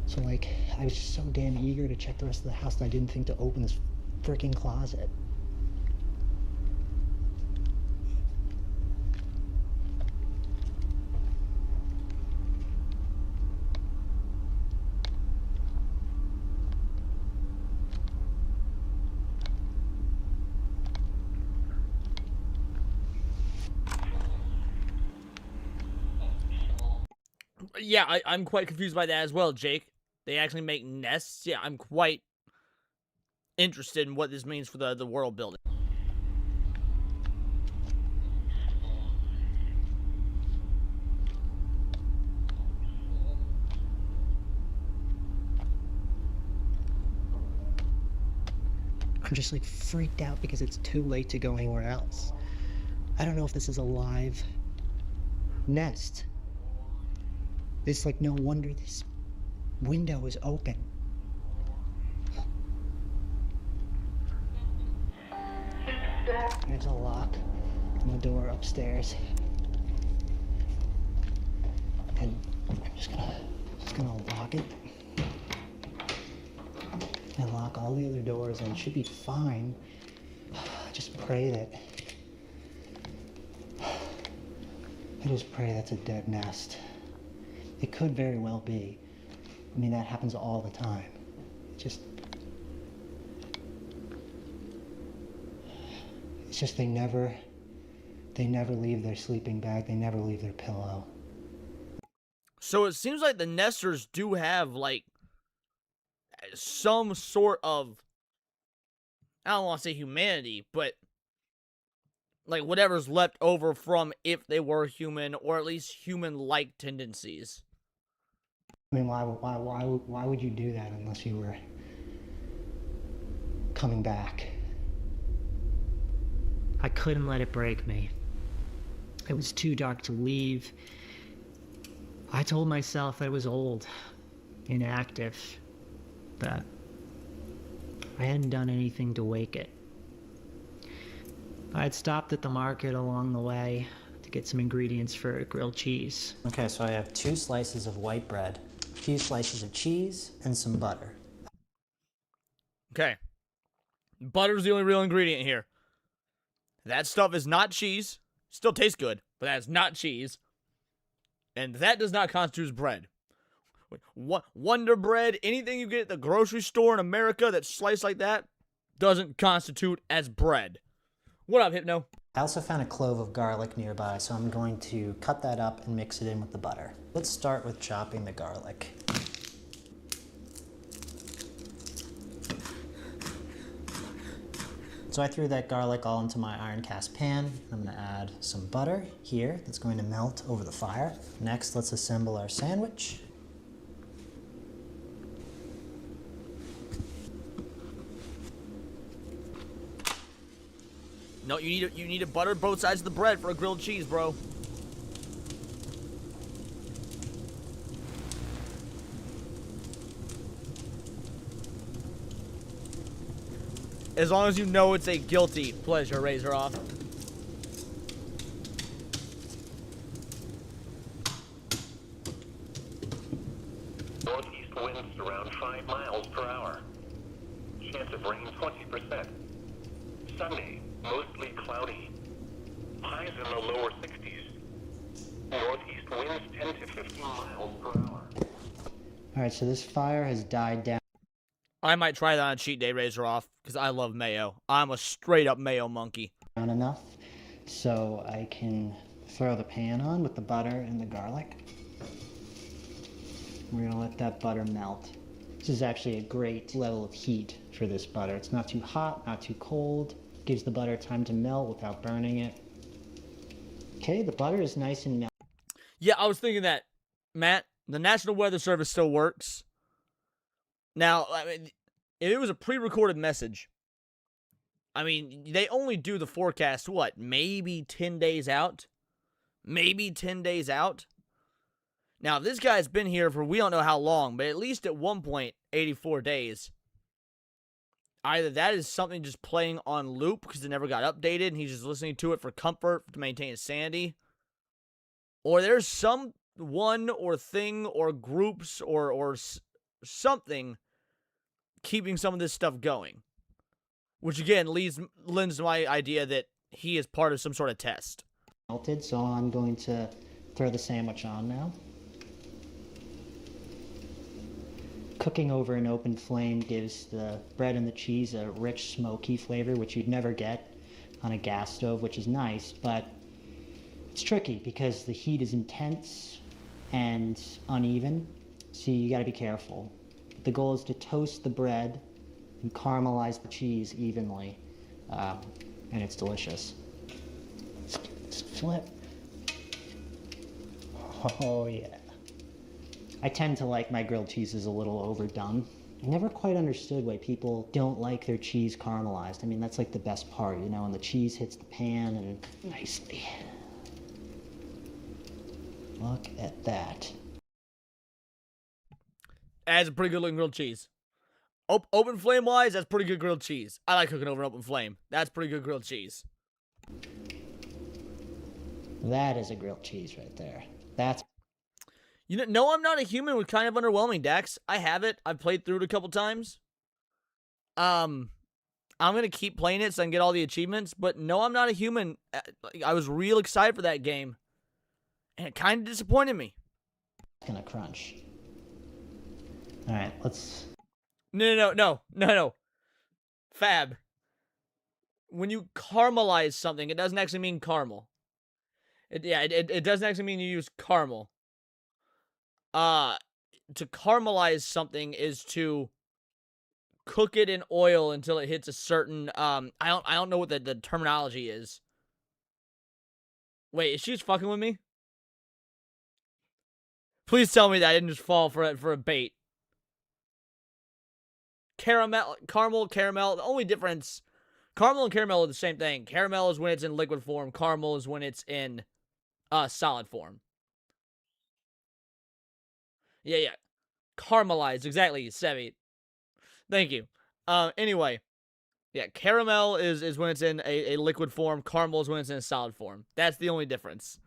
So, like, I was just so damn eager to check the rest of the house that I didn't think to open this freaking closet. Yeah, I'm quite confused by that as well, Jake. They actually make nests? Yeah, I'm quite interested in what this means for the world building. I'm just like freaked out because it's too late to go anywhere else. I don't know if this is a live nest. It's like, no wonder this window is open. There's a lock on the door upstairs. And I'm just gonna lock it. And lock all the other doors, and it should be fine. I just pray that's a dead nest. It could very well be. I mean, that happens all the time. It's just they never leave their sleeping bag. They never leave their pillow. So it seems like the nesters do have, like, some sort of, I don't want to say humanity, but like whatever's left over from if they were human, or at least human-like tendencies. I mean, why would you do that unless you were coming back? I couldn't let it break me. It was too dark to leave. I told myself I was old, inactive, that I hadn't done anything to wake it. I had stopped at the market along the way to get some ingredients for grilled cheese. Okay, so I have 2 slices of white bread, a few slices of cheese, and some butter. Okay. Butter's the only real ingredient here. That stuff is not cheese. Still tastes good, but that's not cheese. And that does not constitute as bread. Wonder Bread, anything you get at the grocery store in America that's sliced like that, doesn't constitute as bread. What up, Hypno? I also found a clove of garlic nearby, so I'm going to cut that up and mix it in with the butter. Let's start with chopping the garlic. So I threw that garlic all into my iron cast pan. I'm going to add some butter here that's going to melt over the fire. Next, let's assemble our sandwich. No, you need to butter both sides of the bread for a grilled cheese, bro. As long as you know it's a guilty pleasure, Razor off. Northeast winds around 5 miles per hour. Chance of rain 20%. Sunday, mostly cloudy. Highs in the lower 60s. Northeast winds 10 to 15 miles per hour. Alright, so this fire has died down. I might try that on a cheat day, Razor off, because I love mayo. I'm a straight up mayo monkey. Enough so I can throw the pan on with the butter and the garlic. We're gonna let that butter melt. This is actually a great level of heat for this butter. It's not too hot, not too cold. Gives the butter time to melt without burning it. Okay, the butter is nice and melted. Yeah, I was thinking that, Matt. The National Weather Service still works. Now, I mean, if it was a pre-recorded message, I mean, they only do the forecast, what, maybe 10 days out? Maybe 10 days out? Now, if this guy's been here for we don't know how long, but at least at one point, 84 days, either that is something just playing on loop because it never got updated and he's just listening to it for comfort to maintain his sanity, or there's someone or thing or groups or something keeping some of this stuff going. Which, again, lends to my idea that he is part of some sort of test. Melted, so I'm going to throw the sandwich on now. Cooking over an open flame gives the bread and the cheese a rich, smoky flavor, which you'd never get on a gas stove, which is nice, but it's tricky because the heat is intense and uneven, so you gotta be careful. The goal is to toast the bread and caramelize the cheese evenly, and it's delicious. Let's flip. Oh yeah. I tend to like my grilled cheeses a little overdone. I never quite understood why people don't like their cheese caramelized. I mean, that's like the best part, you know, when the cheese hits the pan and nicely. Look at that. That's a pretty good looking grilled cheese. Open flame wise, that's pretty good grilled cheese. I like cooking over an open flame. That's pretty good grilled cheese. That is a grilled cheese right there. That's... You know, No, I'm Not a Human was kind of underwhelming, Dax. I have it. I've played through it a couple times. I'm going to keep playing it so I can get all the achievements. But No, I'm Not a Human, I was real excited for that game. And it kind of disappointed me. gonna crunch. Alright, let's... No. Fab. When you caramelize something, it doesn't actually mean caramel. It doesn't actually mean you use caramel. To caramelize something is to cook it in oil until it hits a certain, I don't know what the terminology is. Wait, is she just fucking with me? Please tell me that I didn't just fall for a bait. Caramel, the only difference, caramel and caramel are the same thing. Caramel is when it's in liquid form. Caramel is when it's in solid form. Yeah. Caramelized, exactly, Sevi. Thank you. Anyway, yeah, caramel is when it's in a liquid form. Caramel is when it's in a solid form. That's the only difference.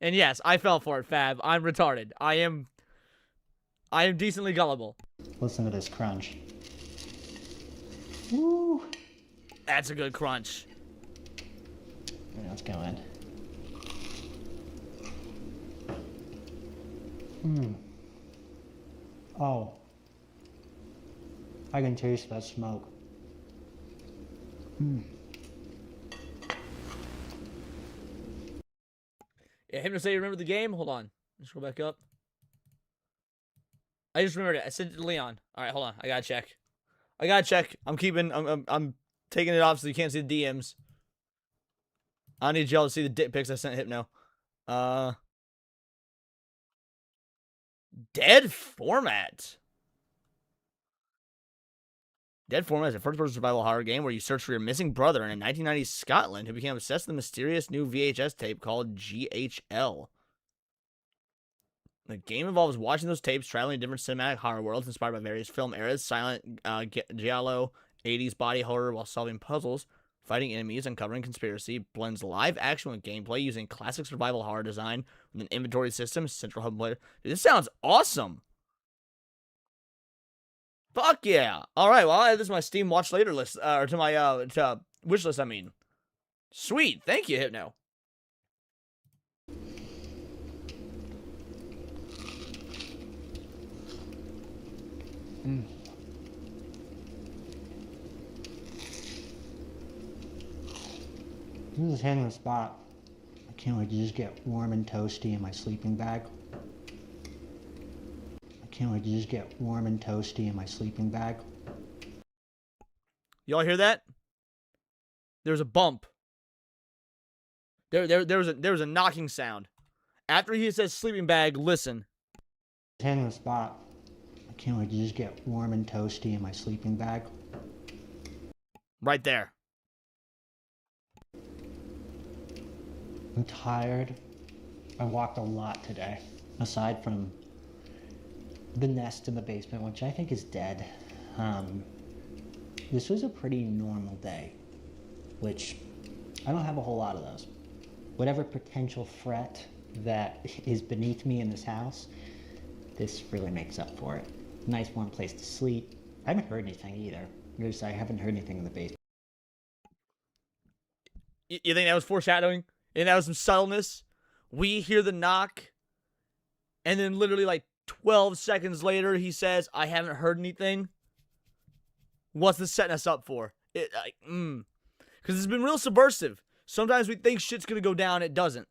And yes, I fell for it, Fab. I'm retarded. I am decently gullible. Listen to this crunch. Woo! That's a good crunch. Alright, let's go in. Oh. I can taste that smoke. Yeah, him to say you remember the game? Hold on. Let's go back up. I just remembered it. I sent it to Leon. Alright, hold on. I gotta check. I'm taking it off so you can't see the DMs. I need y'all to see the dick pics I sent Hypno. Dead Format. Dead Format is a first-person survival horror game where you search for your missing brother in a 1990s Scotland who became obsessed with the mysterious new VHS tape called GHL. The game involves watching those tapes, traveling to different cinematic horror worlds inspired by various film eras, silent, giallo, 80s body horror while solving puzzles, fighting enemies, uncovering conspiracy, blends live action with gameplay using classic survival horror design with an inventory system, central hub player. Dude, this sounds awesome! Fuck yeah! Alright, well, I'll add this to my Steam Watch Later list, or to my, wish list, I mean. Sweet, thank you, Hypno. This is hitting the spot. I can't wait to just get warm and toasty in my sleeping bag. I can't wait to just get warm and toasty in my sleeping bag. Y'all hear that? There's a bump. There was a knocking sound. After he says sleeping bag, listen. Hand on the spot. I can't wait to just get warm and toasty in my sleeping bag. Right there. I'm tired. I walked a lot today. Aside from the nest in the basement, which I think is dead. This was a pretty normal day, which I don't have a whole lot of those. Whatever potential threat that is beneath me in this house, this really makes up for it. Nice warm place to sleep. I haven't heard anything either. I haven't heard anything in the basement. You think that was foreshadowing? You think that was some subtleness? We hear the knock, and then literally like 12 seconds later, he says, I haven't heard anything. What's this setting us up for? Because it's been real subversive. Sometimes we think shit's going to go down, it doesn't.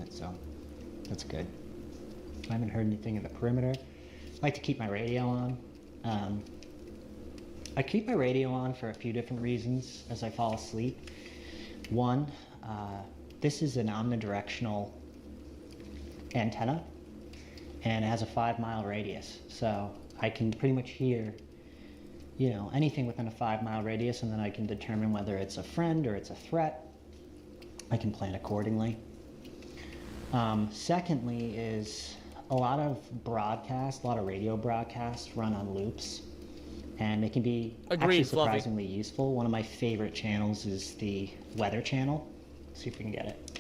So, that's good. I haven't heard anything in the perimeter. I like to keep my radio on. I keep my radio on for a few different reasons as I fall asleep. One, this is an omnidirectional antenna, and it has a 5-mile radius. So I can pretty much hear, anything within a 5-mile radius, and then I can determine whether it's a friend or it's a threat. I can plan accordingly. Secondly is a lot of radio broadcasts run on loops, and they can be actually surprisingly useful. One of my favorite channels is the Weather Channel. Let's see if we can get it.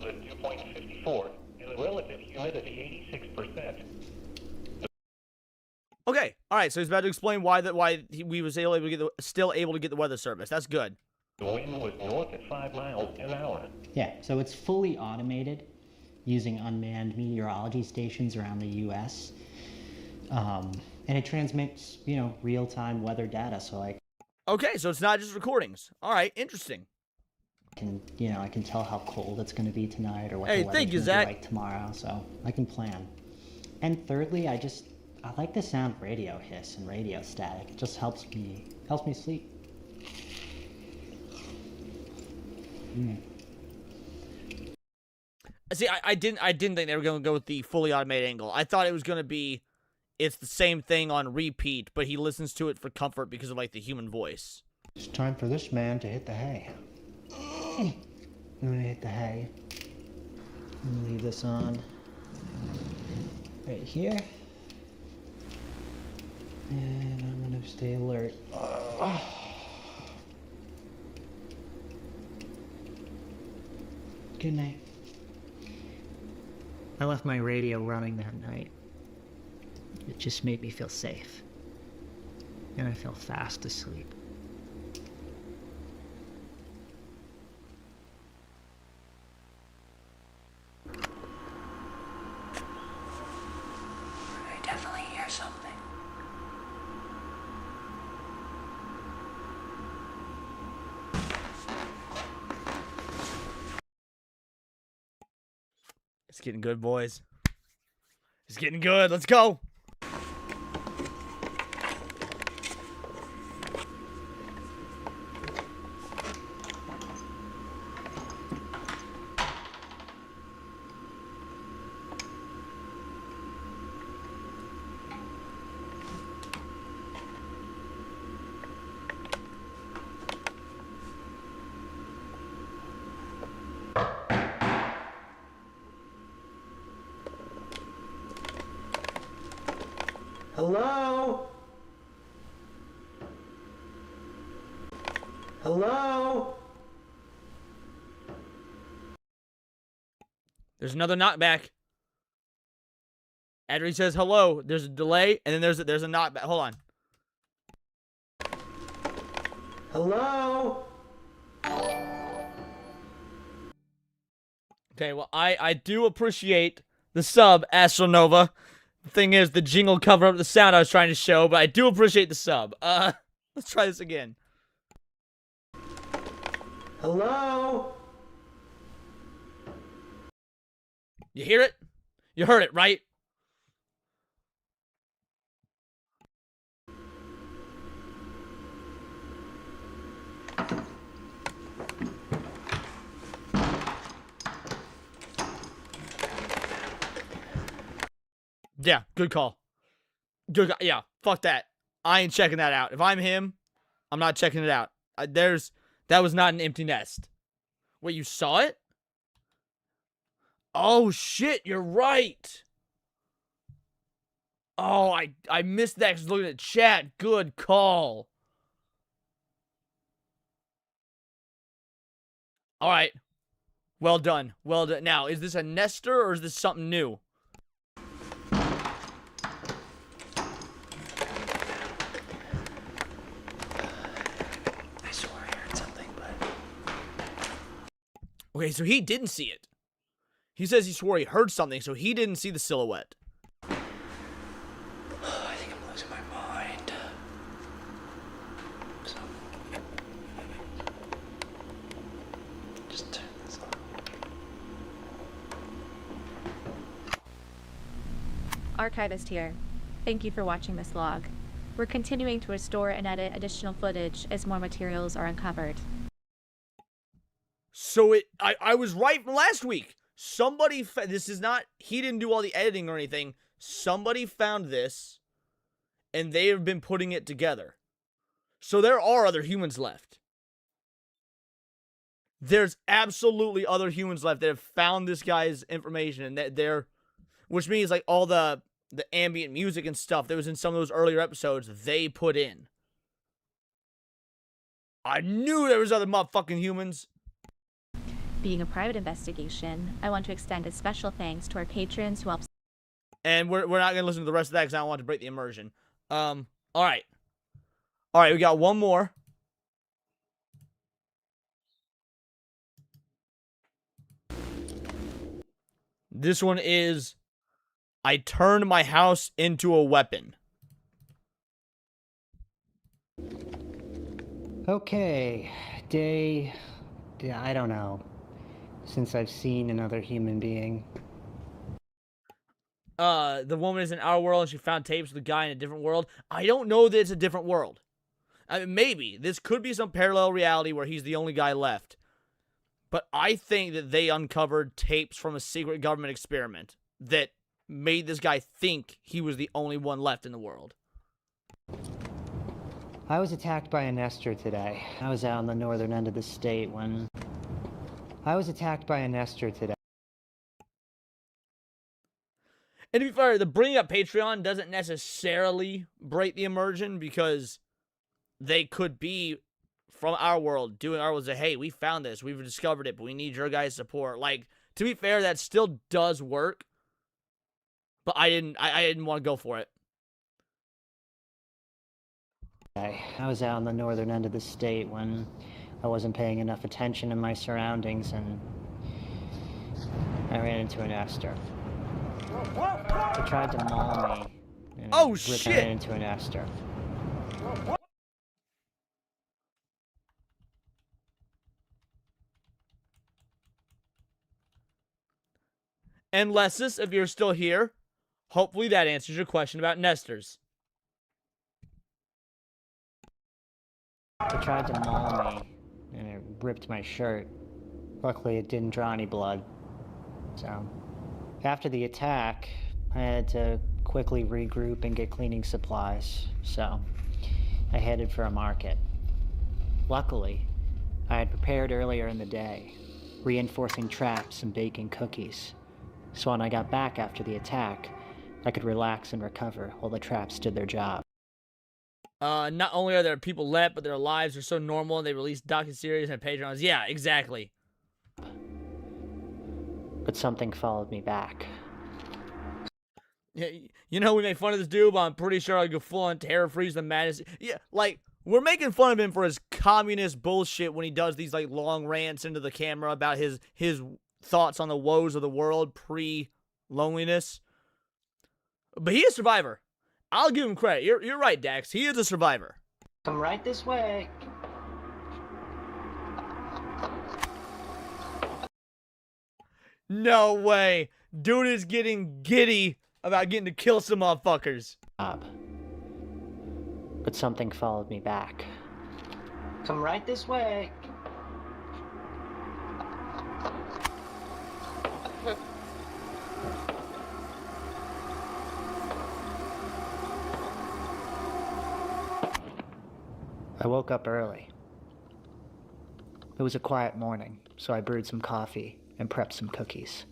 The 2.54 and relative humidity 86%. Okay, all right. So he's about to explain why we was still able to get the weather service. That's good. The wind was north at 5 miles an hour. Yeah, so it's fully automated using unmanned meteorology stations around the U.S. And it transmits, real-time weather data. So Okay, so it's not just recordings. All right, interesting. I can tell how cold it's going to be tonight or what the weather's going to be like tomorrow. So I can plan. And thirdly, I like the sound of radio hiss and radio static. It just helps me sleep. See, I didn't think they were going to go with the fully automated angle. I thought it was going to be, it's the same thing on repeat, but he listens to it for comfort because of the human voice. It's time for this man to hit the hay. I'm gonna hit the hay. I'm gonna leave this on right here. And I'm gonna stay alert. Good night. I left my radio running that night. It just made me feel safe. And I fell fast asleep. I definitely hear something. It's getting good, boys. It's getting good. Let's go. Hello? Hello? There's another knockback. After he says hello, there's a delay, and then there's a knockback. Hold on. Hello? Okay, well, I do appreciate the sub, Astronova. The thing is, the jingle covered up the sound I was trying to show, but I do appreciate the sub. Let's try this again. Hello? You hear it? You heard it, right? Yeah, good call. Good. Yeah, fuck that. I ain't checking that out. If I'm him, I'm not checking it out. That was not an empty nest. Wait, you saw it? Oh shit, you're right. Oh, I missed that because looking at chat. Good call. All right. Well done. Well done. Now, is this a nester or is this something new? I swore I heard something, but Okay, so he didn't see it. He says he swore he heard something, so he didn't see the silhouette. I think I'm losing my mind. So, just turn this off. Archivist here. Thank you for watching this log. We're continuing to restore and edit additional footage as more materials are uncovered. So I was right from last week. Somebody, this is not, he didn't do all the editing or anything. Somebody found this, and they have been putting it together. So there are other humans left. There's absolutely other humans left that have found this guy's information, and that they're, which means like all the ambient music and stuff that was in some of those earlier episodes, they put in. I knew there was other motherfucking humans. Being a private investigation, I want to extend a special thanks to our patrons who helped. And we're not gonna listen to the rest of that because I don't want to break the immersion. All right, we got one more. This one is, I turned my house into a weapon. Okay, I don't know. Since I've seen another human being. The woman is in our world and she found tapes with a guy in a different world. I don't know that it's a different world. I mean, maybe. This could be some parallel reality where he's the only guy left. But I think that they uncovered tapes from a secret government experiment that made this guy think he was the only one left in the world. I was attacked by a nester today. I was out on the northern end of the state when... I was attacked by a nester today. And to be fair, the bringing up Patreon doesn't necessarily break the immersion because they could be from our world, doing our world, say, hey, we found this, we've discovered it, but we need your guys' support. Like, to be fair, that still does work. But I didn't want to go for it. I was out on the northern end of the state when I wasn't paying enough attention to my surroundings and I ran into a nester. He tried to maul me. And Oh, I shit! ran into a nester. And Lessus, if you're still here, hopefully that answers your question about nesters. He tried to maul me and it ripped my shirt. Luckily it didn't draw any blood. So, after the attack, I had to quickly regroup and get cleaning supplies. So, I headed for a market. Luckily, I had prepared earlier in the day, reinforcing traps and baking cookies. So when I got back after the attack, I could relax and recover while the traps did their job. Not only are there people left, but their lives are so normal and they release docuseries and Patreons. Yeah, exactly. But something followed me back. Yeah, you know, we make fun of this dude, but I'm pretty sure I go full on terror freeze the madness. Yeah, like, we're making fun of him for his communist bullshit when he does these, like, long rants into the camera about his thoughts on the woes of the world pre-loneliness. But he is a survivor. I'll give him credit. You're right, Dax. He is a survivor. Come right this way. No way. Dude is getting giddy about getting to kill some motherfuckers. But something followed me back. Come right this way. I woke up early. It was a quiet morning, so I brewed some coffee and prepped some cookies.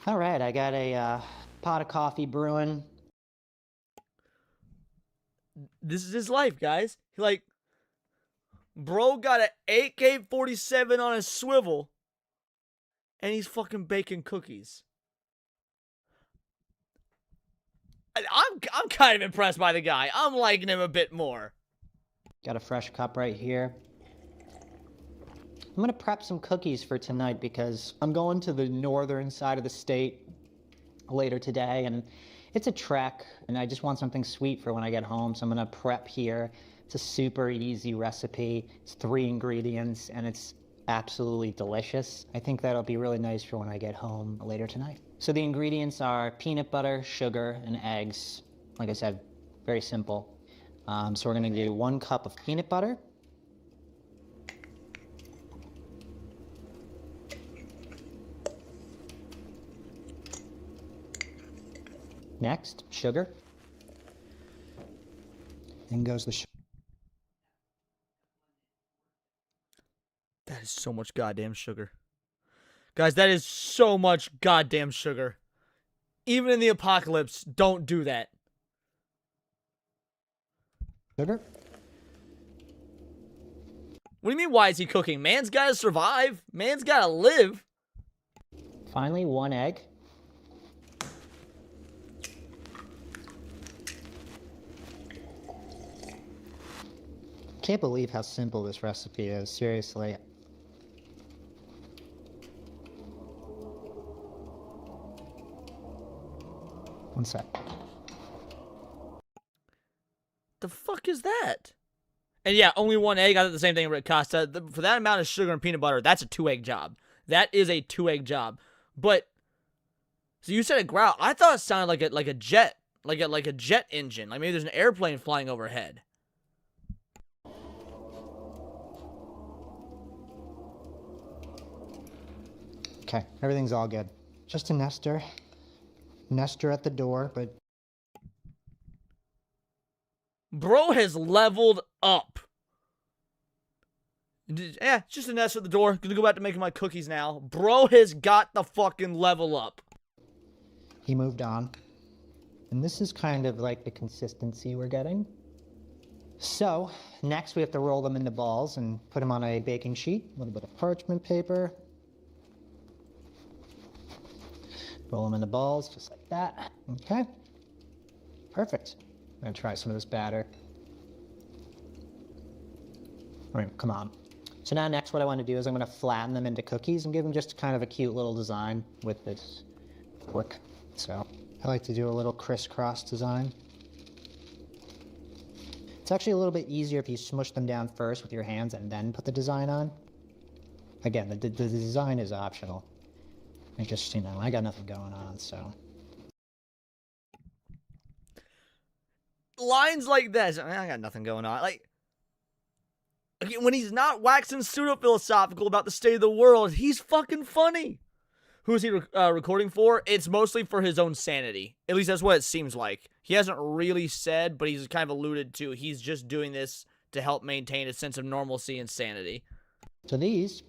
All right, I got a pot of coffee brewing. This is his life, guys. Like, bro got an AK-47 on his swivel, and he's fucking baking cookies. I'm kind of impressed by the guy. I'm liking him a bit more. Got a fresh cup right here. I'm gonna prep some cookies for tonight because I'm going to the northern side of the state later today, and it's a trek, and I just want something sweet for when I get home, so I'm gonna prep here. It's a super easy recipe. It's 3 ingredients, and it's absolutely delicious. I think that'll be really nice for when I get home later tonight. So the ingredients are peanut butter, sugar, and eggs. Like I said, very simple. So we're gonna do 1 cup of peanut butter. Next, sugar. Then goes the sugar. That is so much goddamn sugar. Guys, that is so much goddamn sugar. Even in the apocalypse, don't do that. Sugar. What do you mean, why is he cooking? Man's gotta survive. Man's gotta live. Finally, 1 egg. Can't believe how simple this recipe is, seriously. One sec. The fuck is that? And yeah, only 1 egg. I thought the same thing, Rick Costa. For that amount of sugar and peanut butter, that's a 2-egg job. That is a 2-egg job. But so you said a growl. I thought it sounded like a jet, like a jet engine. Like maybe there's an airplane flying overhead. Okay, everything's all good. Just a nester. Nester at the door, but Bro has leveled up. Yeah, just a nest at the door. Gonna go back to making my cookies now. Bro has got the fucking level up. he moved on. And this is kind of like the consistency we're getting. So, next we have to roll them into balls and put them on a baking sheet. A little bit of parchment paper. Roll them into balls, just like that. Okay. Perfect. I'm gonna try some of this batter. All right, come on. So now next what I want to do is I'm gonna flatten them into cookies and give them just kind of a cute little design with this fork. So I like to do a little crisscross design. It's actually a little bit easier if you smush them down first with your hands and then put the design on. Again, the design is optional. I just, I got nothing going on, so. Lines like this, I got nothing going on. Like, when he's not waxing pseudo-philosophical about the state of the world, he's fucking funny. Who's he recording for? It's mostly for his own sanity. At least that's what it seems like. He hasn't really said, but he's kind of alluded to. He's just doing this to help maintain a sense of normalcy and sanity. So these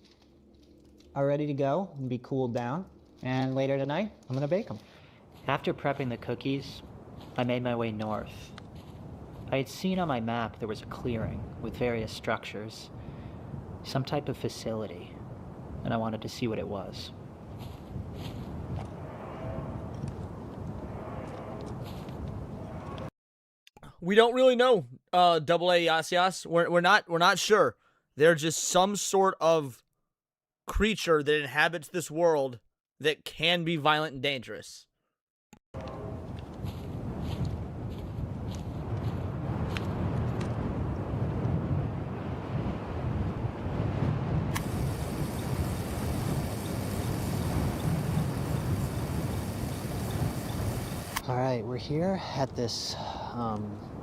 are ready to go and be cooled down. And later tonight, I'm gonna bake them. After prepping the cookies, I made my way north. I had seen on my map there was a clearing with various structures, some type of facility, and I wanted to see what it was. We don't really know, Double A Yasias. We're not sure. They're just some sort of creature that inhabits this world that can be violent and dangerous. All right, we're here at this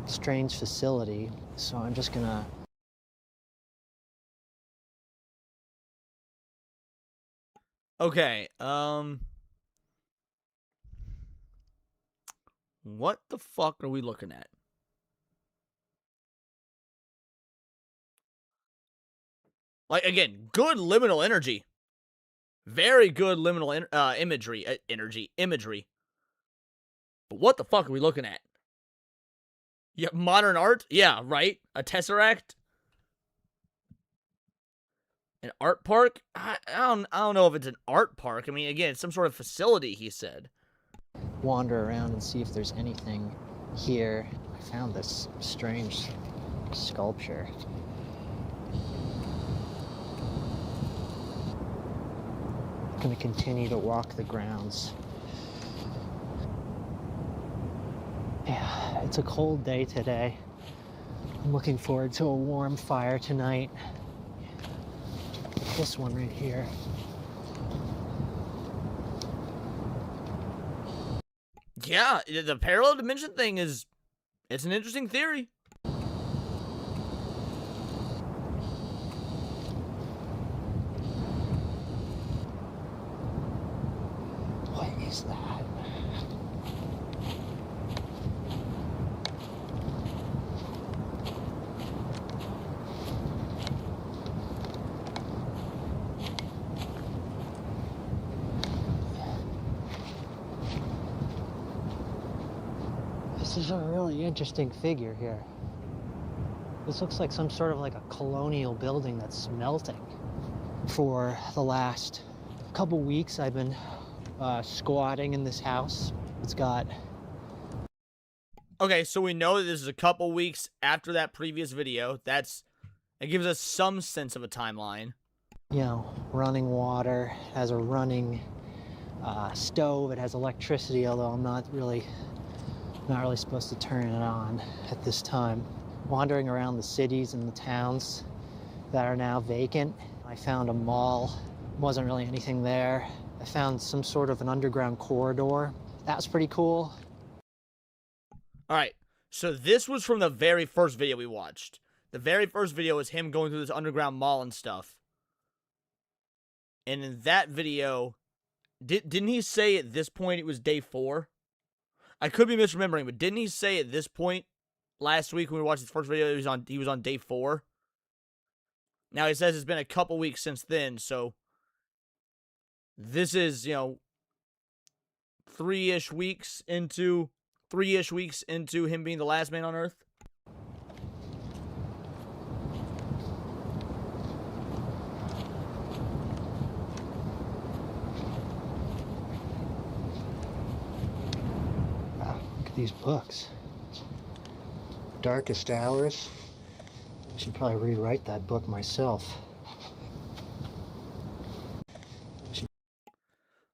strange facility, so I'm just gonna... Okay, what the fuck are we looking at? Like, again, good liminal energy. Very good liminal imagery. But what the fuck are we looking at? Yeah, modern art? Yeah, right? A tesseract? An art park? I don't know if it's an art park. I mean, again, it's some sort of facility, he said. wander around and see if there's anything here. I found this strange sculpture. I'm gonna continue to walk the grounds. Yeah, it's a cold day today. I'm looking forward to a warm fire tonight. This one right here. Yeah, the parallel dimension thing is... it's an interesting theory. What is that? This is a really interesting figure here. This looks like some sort of like a colonial building that's melting. For the last couple weeks, I've been squatting in this house. It's got... Okay, so we know that this is a couple weeks after that previous video. It gives us some sense of a timeline. You know, running water, it has a running stove, it has electricity, although I'm not really supposed to turn it on at this time. Wandering around the cities and the towns that are now vacant. I found a mall, wasn't really anything there. I found some sort of an underground corridor. That was pretty cool. All right, so this was from the very first video we watched. The very first video was him going through this underground mall and stuff. And in that video, didn't he say at this point it was day 4? I could be misremembering, but didn't he say at this point last week when we watched his first video he was on day 4? Now he says it's been a couple weeks since then, so this is, 3-ish weeks into him being the last man on Earth. Look at these books. Darkest Hours. I should probably rewrite that book myself.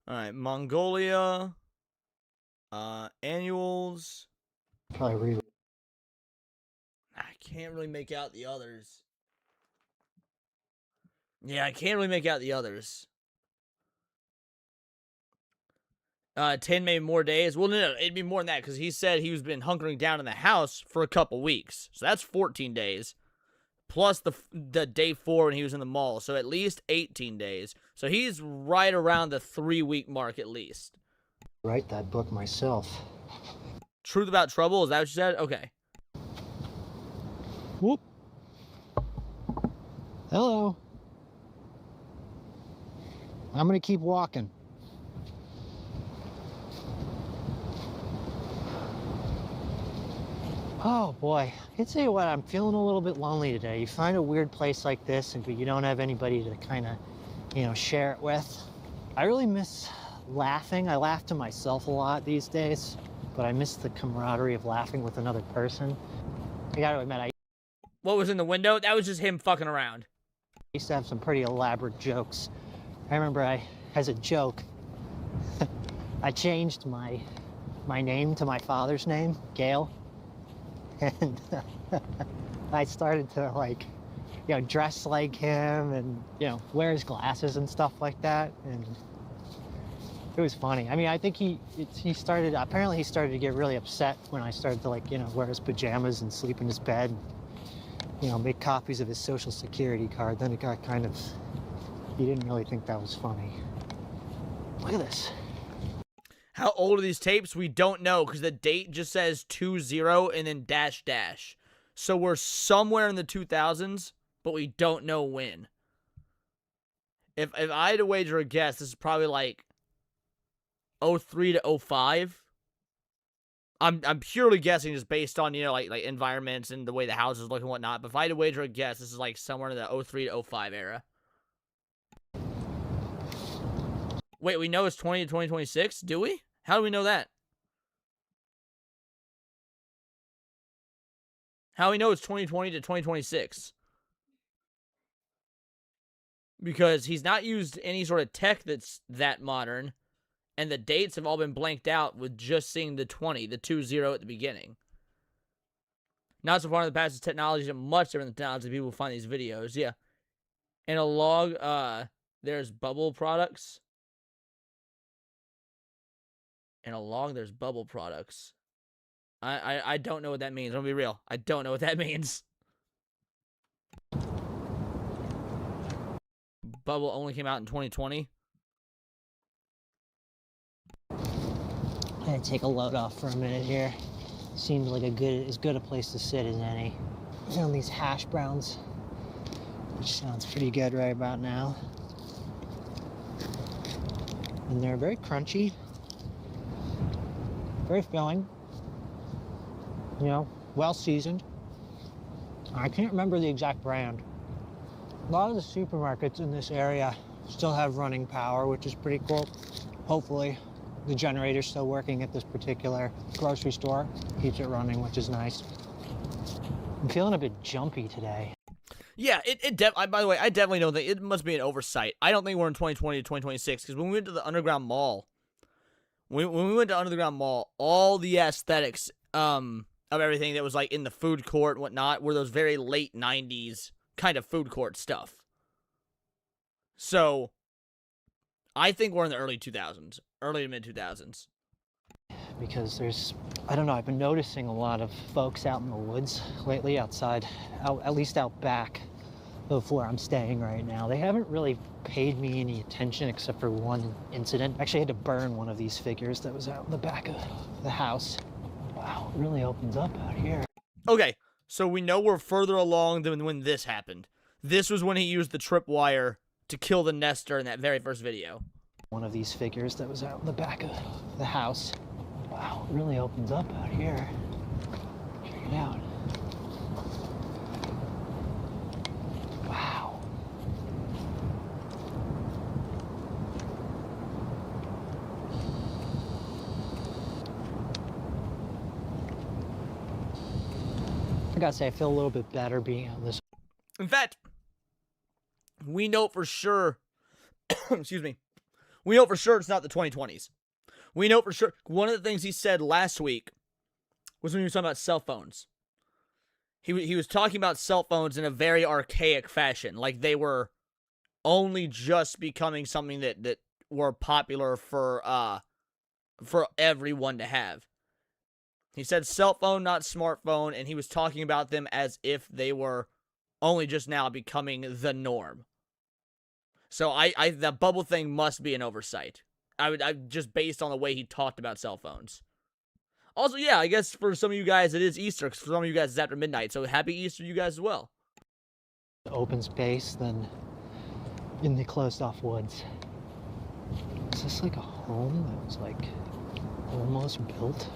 Alright, Mongolia. Annuals. Probably I can't really make out the others. Yeah, I can't really make out the others. 10 maybe more days. Well, no, it'd be more than that because he said he's been hunkering down in the house for a couple weeks. So that's 14 days. Plus the day 4 when he was in the mall. So at least 18 days. So he's right around the 3-week mark at least. write that book myself. Truth About Trouble? Is that what you said? Okay. Whoop. Hello. I'm gonna keep walking. Oh boy, I can tell you what, I'm feeling a little bit lonely today. You find a weird place like this, but you don't have anybody to kind of, share it with. I really miss laughing. I laugh to myself a lot these days, but I miss the camaraderie of laughing with another person. I gotta admit, What was in the window? That was just him fucking around. I used to have some pretty elaborate jokes. I remember as a joke, I changed my name to my father's name, Gail. And I started to dress like him and, wear his glasses and stuff like that. And It was funny. I mean, I think he started, apparently he started to get really upset when I started to, like, you know, wear his pajamas and sleep in his bed, you know, make copies of his social security card. Then it got kind of, he didn't really think that was funny. Look at this. How old are these tapes? We don't know, because the date just says 20 and then dash dash. So we're somewhere in the 2000s, but we don't know when. If I had to wager a guess, this is probably like 03 to 05. I'm purely guessing just based on, you know, like environments and the way the houses look and whatnot. But if I had to wager a guess, this is like somewhere in the 03 to 05 era. Wait, we know it's 20 to 2026? Do we? How do we know that? How do we know it's 2020 to 2026? Because he's not used any sort of tech that's that modern, and the dates have all been blanked out with just seeing the 20 at the beginning. Not so far in the past, technology is much different than technology people find these videos. Yeah. In a log, there's bubble products. In a log, there's bubble products. I don't know what that means. I'm gonna be real. I don't know what that means. Bubble only came out in 2020. I'm gonna take a load off for a minute here. Seemed like as good a place to sit as any. Found these hash browns, which sounds pretty good right about now. And they're very crunchy, very filling. You know, well seasoned. I can't remember the exact brand. A lot of the supermarkets in this area still have running power, which is pretty cool. Hopefully, the generator's still working at this particular grocery store. Keeps it running, which is nice. I'm feeling a bit jumpy today. Yeah, by the way, I definitely don't think it must be an oversight. I don't think we're in 2020 to 2026, because when we went to the Underground Mall, when we went to Underground Mall, all the aesthetics of everything that was like in the food court and whatnot were those very late 90s kind of food court stuff. So I think we're in the early 2000s, early to mid 2000s. Because I don't know, I've been noticing a lot of folks out in the woods lately outside, at least out back of where I'm staying right now. They haven't really paid me any attention except for one incident. Actually, I had to burn one of these figures that was out in the back of the house. Wow, it really opens up out here. Okay, so we know we're further along than when this happened. This was when he used the tripwire to kill the nester in that very first video. One of these figures that was out in the back of the house. Wow, it really opens up out here. Check it out. Wow. I gotta say, I feel a little bit better being on this. In fact, we know for sure, excuse me, we know for sure it's not the 2020s. We know for sure, one of the things he said last week was when he was talking about cell phones. He was talking about cell phones in a very archaic fashion, like they were only just becoming something that were popular for everyone to have. He said cell phone, not smartphone, and he was talking about them as if they were only just now becoming the norm. So that bubble thing must be an oversight. I just based on the way he talked about cell phones. Also, yeah, I guess for some of you guys it is Easter, because for some of you guys it's after midnight, so happy Easter to you guys as well. Open space than in the closed off woods. Is this like a home that was like almost built?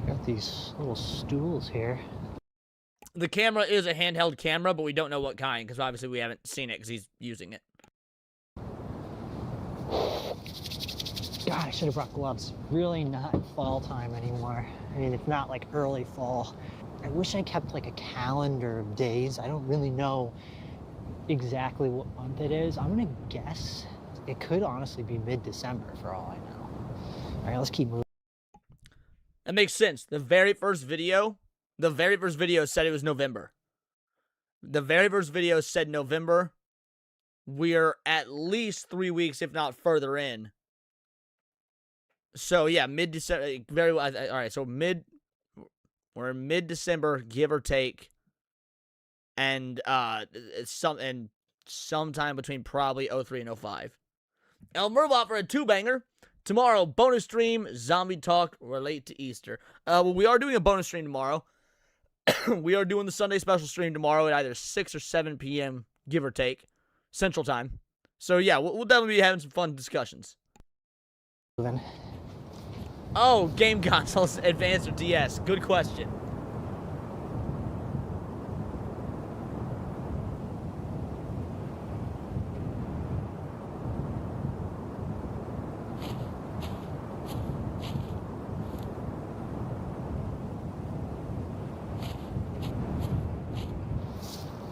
Got these little stools here. The camera is a handheld camera, but we don't know what kind, because obviously we haven't seen it because he's using it. God, I should have brought gloves. Really not fall time anymore. I mean, it's not like early fall. I wish I kept like a calendar of days. I don't really know exactly what month it is. I'm gonna guess it could honestly be mid-December for all I know. All right, let's keep moving. That makes sense. The very first video said it was November. The very first video said November. We're at least 3 weeks, if not further in. So yeah, mid-December. Very well. All right, so we're in mid-December, give or take, and sometime between probably 03 and 05. El Murloc for a 2-banger. Tomorrow, bonus stream, zombie talk, relate to Easter. Well, we are doing a bonus stream tomorrow. We are doing the Sunday special stream tomorrow at either 6 or 7 p.m., give or take, Central Time. So yeah, we'll definitely be having some fun discussions. Oh, game consoles, Advance or DS? Good question.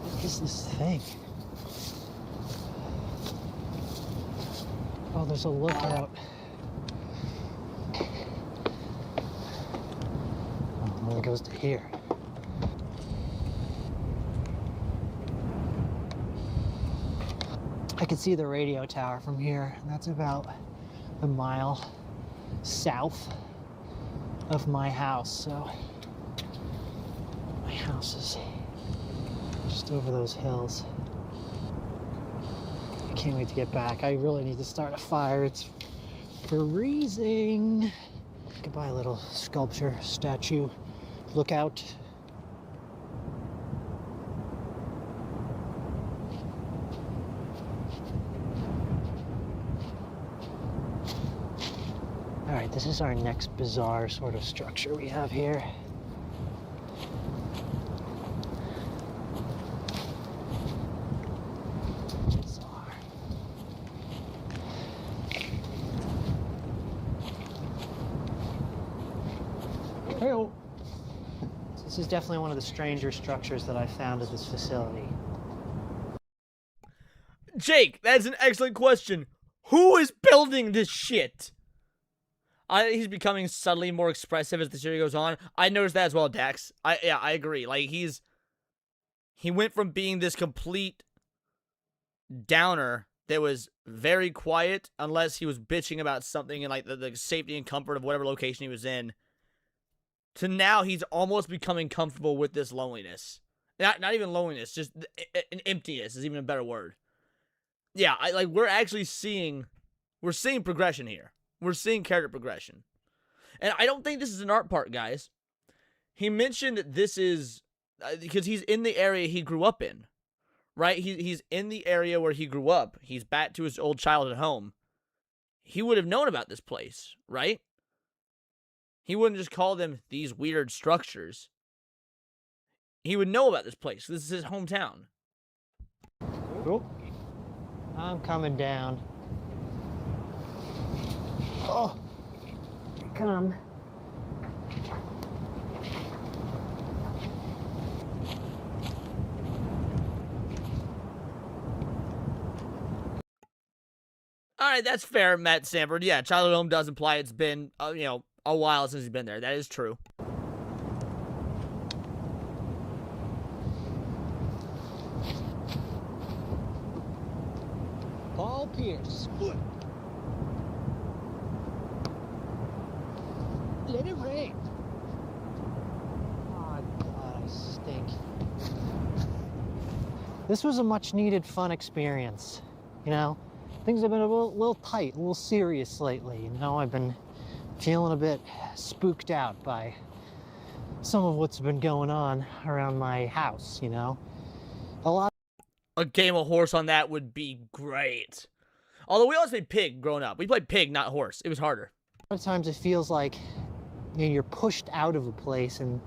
What is this thing? Oh, there's a lookout. Oh, it goes to here. I can see the radio tower from here. That's about a mile south of my house, so my house is just over those hills. I can't wait to get back. I really need to start a fire. It's freezing. I could buy a little sculpture, statue, lookout. All right, this is our next bizarre sort of structure we have here. Bizarre. Hey-o. This is definitely one of the stranger structures that I found at this facility. Jake, that's an excellent question. Who is building this shit? He's becoming subtly more expressive as the series goes on. I noticed that as well, Dax. I agree. Like, he went from being this complete downer that was very quiet unless he was bitching about something in, like, the safety and comfort of whatever location he was in, to now he's almost becoming comfortable with this loneliness. Not even loneliness, just an emptiness is even a better word. Yeah, we're seeing progression here. We're seeing character progression. And I don't think this is an art part, guys. He mentioned that this is because he's in the area he grew up in, right? He's in the area where he grew up. He's back to his old childhood home. He would have known about this place, right? He wouldn't just call them these weird structures. He would know about this place. This is his hometown. Oh, I'm coming down. Oh, come. All right, that's fair, Matt Sanford. Yeah, childhood home does imply it's been, a while since he's been there. That is true. Paul Pierce. Let it rain. Oh, God, I stink. This was a much-needed fun experience, you know? Things have been a little tight, a little serious lately, you know? I've been feeling a bit spooked out by some of what's been going on around my house, you know? A game of horse on that would be great. Although we always played pig growing up. We played pig, not horse. It was harder. A lot of times it feels like you're pushed out of a place, and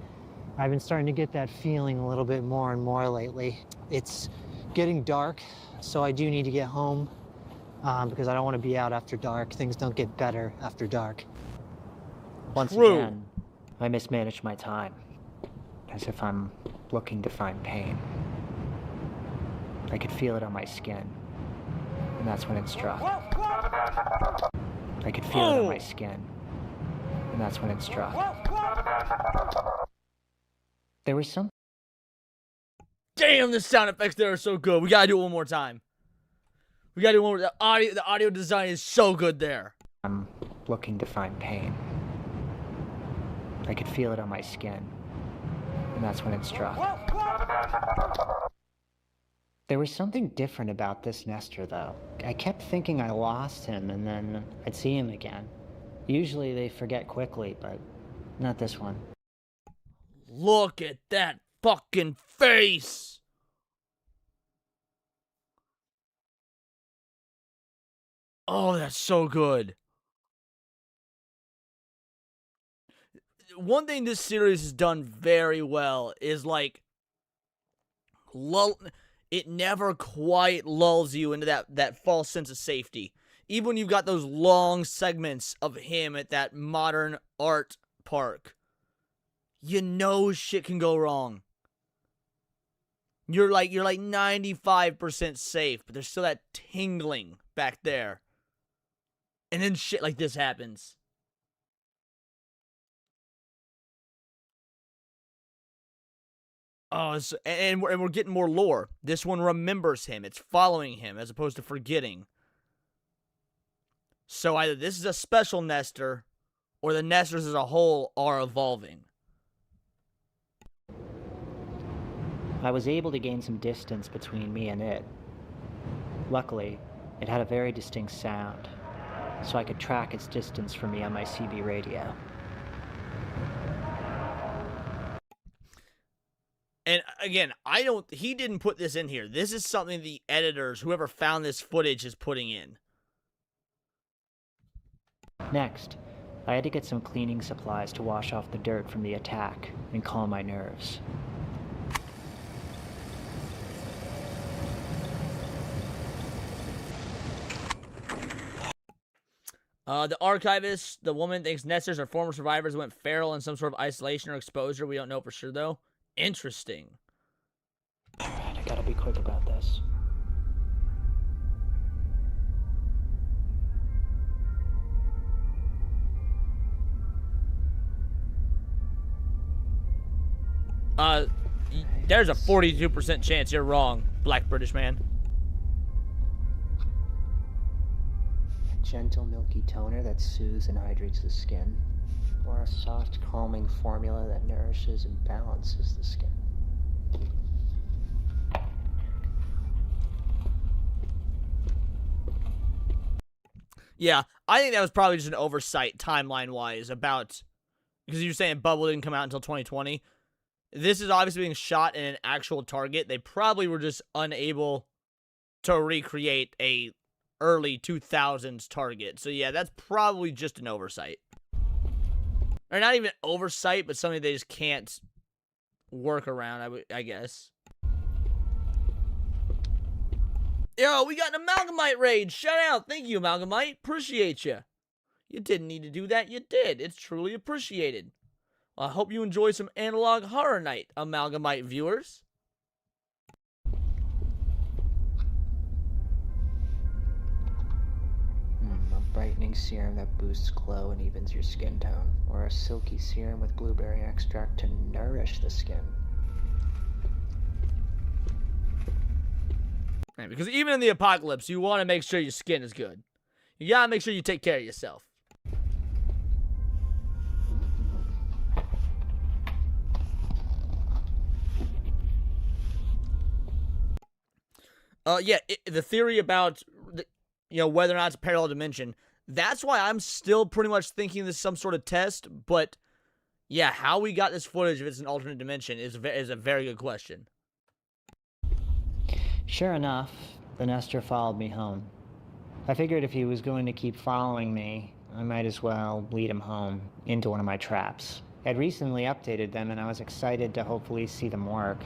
I've been starting to get that feeling a little bit more and more lately. It's getting dark, so I do need to get home because I don't want to be out after dark. Things don't get better after dark. Once True. again, I mismanaged my time, as if I'm looking to find pain. I could feel it on my skin, and that's when it struck. I could feel it on my skin, and that's when it struck. There was some. Damn, the sound effects there are so good. We gotta do it one more time. We gotta do one more. The audio design is so good there. I'm looking to find pain. I could feel it on my skin, and that's when it struck. There was something different about this Nestor, though. I kept thinking I lost him, and then I'd see him again. Usually they forget quickly, but not this one. Look at that fucking face. Oh, that's so good. One thing this series has done very well is, like, it never quite lulls you into that false sense of safety. Even when you've got those long segments of him at that modern art park, you know shit can go wrong. You're like 95% safe, but there's still that tingling back there. And then shit like this happens. Oh, and we're getting more lore. This one remembers him. It's following him as opposed to forgetting. So either this is a special Nestor, or the Nestors as a whole are evolving. I was able to gain some distance between me and it. Luckily, it had a very distinct sound, so I could track its distance from me on my CB radio. And again, he didn't put this in here. This is something the editors, whoever found this footage, is putting in. Next, I had to get some cleaning supplies to wash off the dirt from the attack and calm my nerves. The Archivist, the woman, thinks Nestors are former survivors who went feral in some sort of isolation or exposure. We don't know for sure, though. Interesting. Alright, I gotta be quick about this. There's a 42% chance you're wrong, Black British man. Gentle milky toner that soothes and hydrates the skin, or a soft calming formula that nourishes and balances the skin. Yeah, I think that was probably just an oversight timeline-wise because you're saying Bubble didn't come out until 2020. This is obviously being shot in an actual Target. They probably were just unable to recreate a early 2000s Target. So yeah, that's probably just an oversight. Or not even oversight, but something they just can't work around, I guess. Yo, we got an Amalgamite raid. Shout out. Thank you, Amalgamite. Appreciate you. You didn't need to do that. You did. It's truly appreciated. Well, I hope you enjoy some Analog Horror Night, Amalgamite viewers. A brightening serum that boosts glow and evens your skin tone, or a silky serum with blueberry extract to nourish the skin. Right, because even in the apocalypse, you want to make sure your skin is good. You gotta make sure you take care of yourself. The theory about whether or not it's a parallel dimension. That's why I'm still pretty much thinking this is some sort of test. But yeah, how we got this footage if it's an alternate dimension is a very good question. Sure enough, the Nestor followed me home. I figured if he was going to keep following me, I might as well lead him home into one of my traps. I'd recently updated them, and I was excited to hopefully see them work.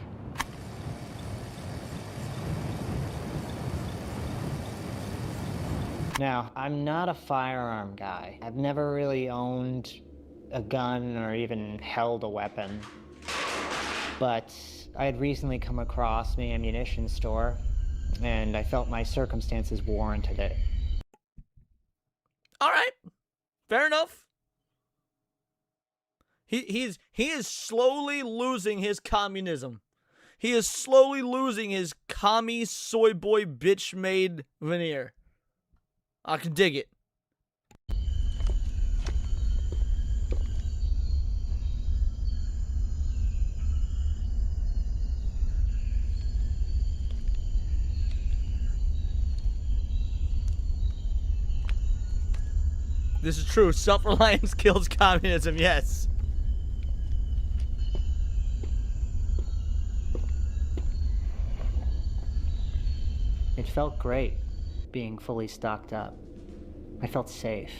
Now, I'm not a firearm guy. I've never really owned a gun or even held a weapon. But I had recently come across an ammunition store, and I felt my circumstances warranted it. All right, fair enough. He is slowly losing his communism. He is slowly losing his commie soy boy bitch made veneer. I can dig it. This is true. Self-reliance kills communism, yes. It felt great being fully stocked up. I felt safe.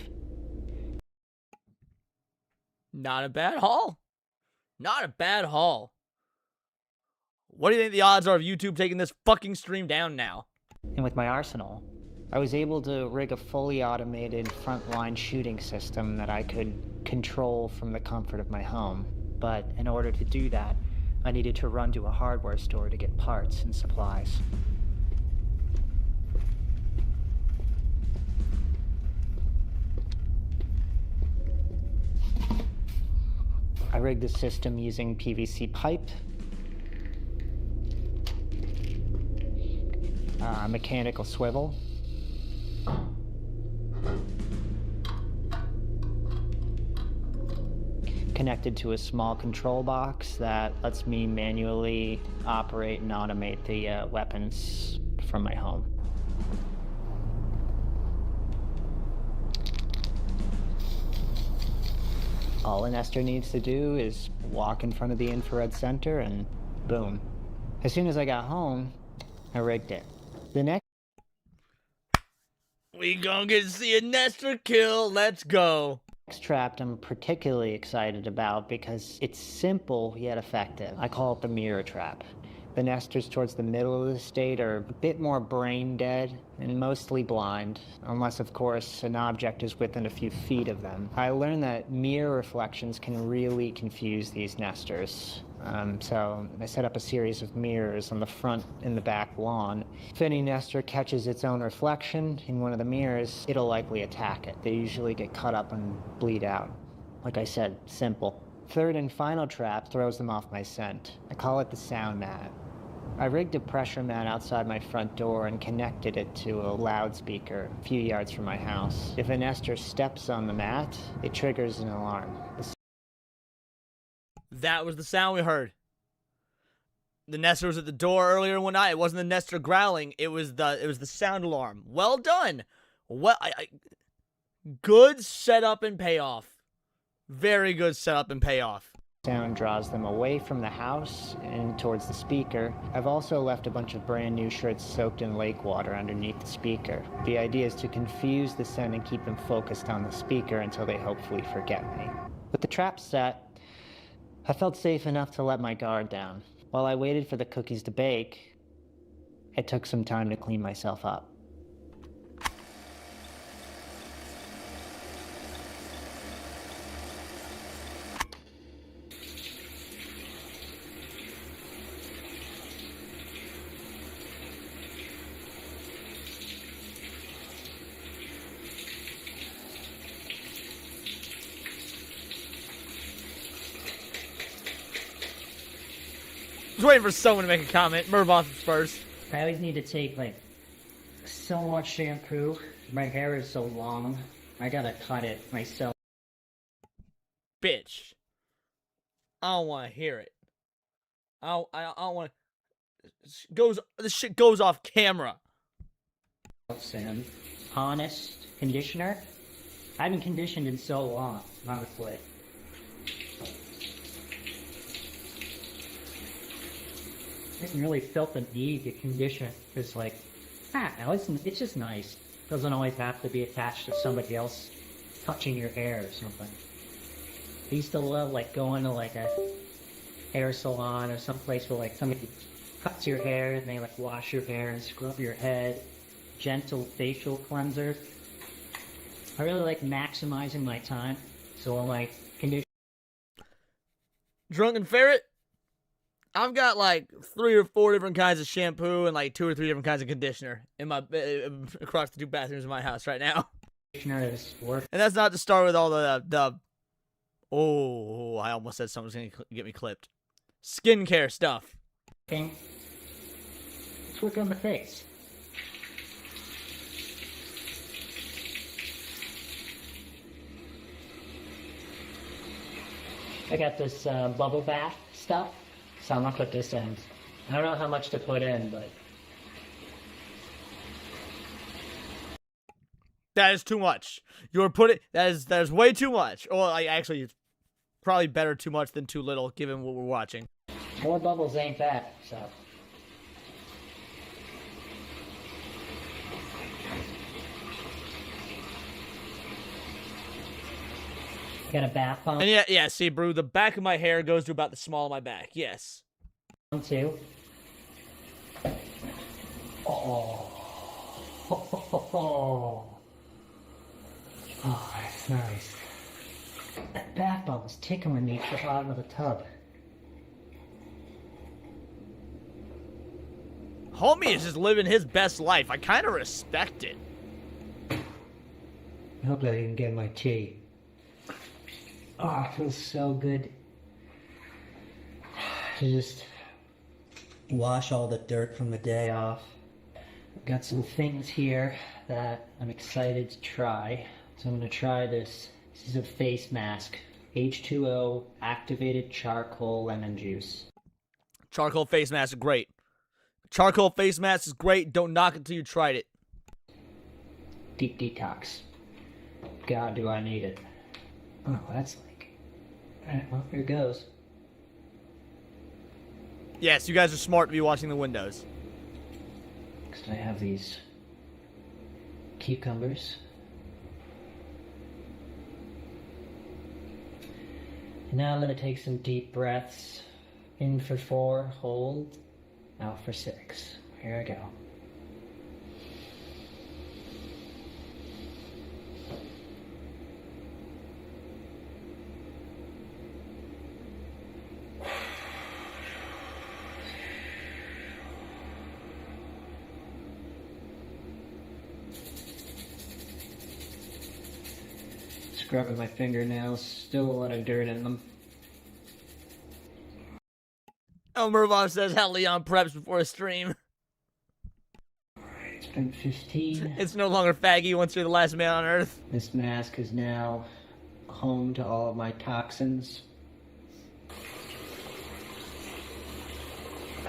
Not a bad haul. Not a bad haul. What do you think the odds are of YouTube taking this fucking stream down now? And with my arsenal, I was able to rig a fully automated frontline shooting system that I could control from the comfort of my home. But in order to do that, I needed to run to a hardware store to get parts and supplies. I rigged the system using PVC pipe, mechanical swivel, connected to a small control box that lets me manually operate and automate the weapons from my home. All a nester needs to do is walk in front of the infrared center and boom. As soon as I got home, I rigged it. The next We gonna get to see a nester kill. Let's go. trap I'm particularly excited about because it's simple yet effective. I call it the mirror trap. The nesters towards the middle of the state are a bit more brain dead and mostly blind, unless of course an object is within a few feet of them. I learned that mirror reflections can really confuse these nesters. So I set up a series of mirrors on the front and the back lawn. If any nester catches its own reflection in one of the mirrors, it'll likely attack it. They usually get cut up and bleed out. Like I said, simple. Third and final trap throws them off my scent. I call it the sound mat. I rigged a pressure mat outside my front door and connected it to a loudspeaker a few yards from my house. If a nester steps on the mat, it triggers an alarm. That was the sound we heard. The nester was at the door earlier one night. It wasn't the nester growling. It was the sound alarm. Well done. Well, good setup and payoff. Very good setup and payoff. Sound draws them away from the house and towards the speaker. I've also left a bunch of brand new shirts soaked in lake water underneath the speaker. The idea is to confuse the scent and keep them focused on the speaker until they hopefully forget me. With the trap set, I felt safe enough to let my guard down. While I waited for the cookies to bake, it took some time to clean myself up. I was waiting for someone to make a comment. Murboth first. I always need to take like so much shampoo. My hair is so long. I gotta cut it myself. Bitch. I don't want to hear it. I don't want to. This shit goes off camera. And honest conditioner. I haven't conditioned in so long, honestly. I didn't really felt the need to condition because, like, it's just nice. It doesn't always have to be attached to somebody else touching your hair or something. I used to love, like, going to, like, a hair salon or someplace where, like, somebody cuts your hair and they, like, wash your hair and scrub your head. Gentle facial cleanser. I really like maximizing my time, so I'm, like, conditioning. Drunken Ferret? I've got like 3 or 4 different kinds of shampoo and like 2 or 3 different kinds of conditioner in my across the 2 bathrooms in my house right now. And that's not to start with all the oh, I almost said someone's gonna get me clipped. Skincare stuff. Let's work on the face. I got this bubble bath stuff, so I'm gonna put this in. I don't know how much to put in, but That is too much. You're putting that is way too much. Or actually, it's probably better too much than too little, given what we're watching. more bubbles ain't that, so. Got a bath bomb. And yeah, see, Brew, the back of my hair goes to about the small of my back. Yes. Too. Oh. Oh, that's nice. That bath bomb is tickling me at the bottom of the tub. Homie is just living his best life. I kind of respect it. I hope I didn't get my tea. Oh, it feels so good to just wash all the dirt from the day off. I've got some things here that I'm excited to try. So I'm going to try this. This is a face mask. H2O activated charcoal lemon juice. Charcoal face mask is great. Charcoal face mask is great. Don't knock it till you tried it. Deep detox. God, do I need it. Oh, that's like... Alright, well, here goes. Yes, you guys are smart to be watching the windows. Next I have these cucumbers. And now I'm going to take some deep breaths. In for 4, hold, out for 6. Here I go. Scrubbing my fingernails, still a lot of dirt in them. Mervon says how Leon preps before a stream. It's been 15. It's no longer faggy once you're the last man on Earth. This mask is now home to all of my toxins.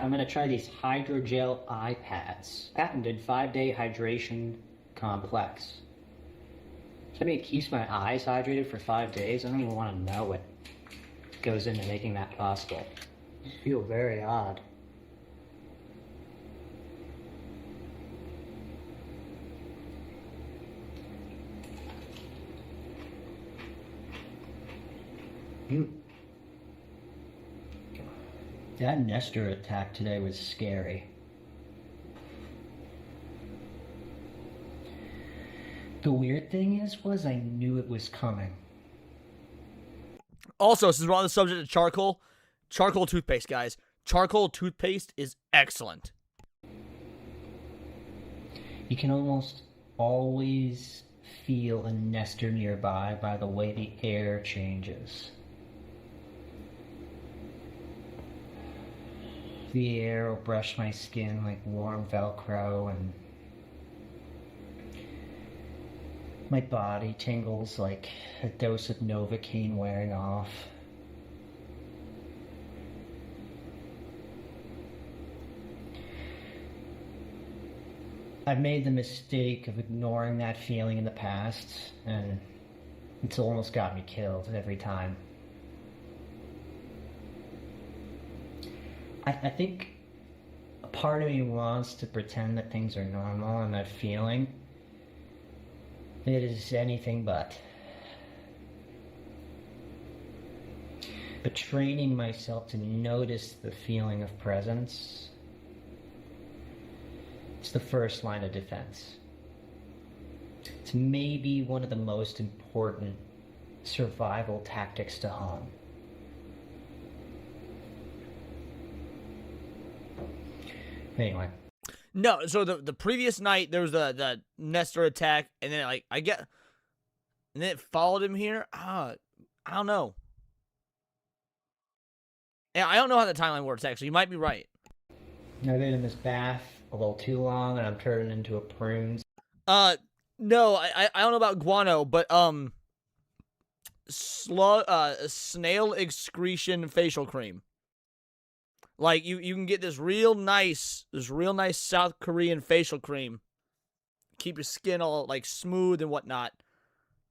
I'm gonna try these hydrogel eye pads. Patented 5-day hydration complex. I mean, it keeps my eyes hydrated for 5 days. I don't even want to know what goes into making that possible. I feel very odd. That Nestor attack today was scary. The weird thing was I knew it was coming. Also, since we're on the subject of charcoal toothpaste, guys. Charcoal toothpaste is excellent. You can almost always feel a Nestor nearby by the way the air changes. The air will brush my skin like warm Velcro, and my body tingles like a dose of Novocaine wearing off. I've made the mistake of ignoring that feeling in the past, and it's almost got me killed every time. I think a part of me wants to pretend that things are normal, and that feeling, it is anything but. But training myself to notice the feeling of presence, it's the first line of defense. It's maybe one of the most important survival tactics to hone. Anyway. No, so the previous night there was the Nestor attack, and then and then it followed him here. I don't know. Yeah, I don't know how the timeline works. Actually, you might be right. I've been in this bath a little too long, and I'm turning into a prune. No, I don't know about guano, but snail excretion facial cream. Like you can get this real nice South Korean facial cream. Keep your skin all like smooth and whatnot.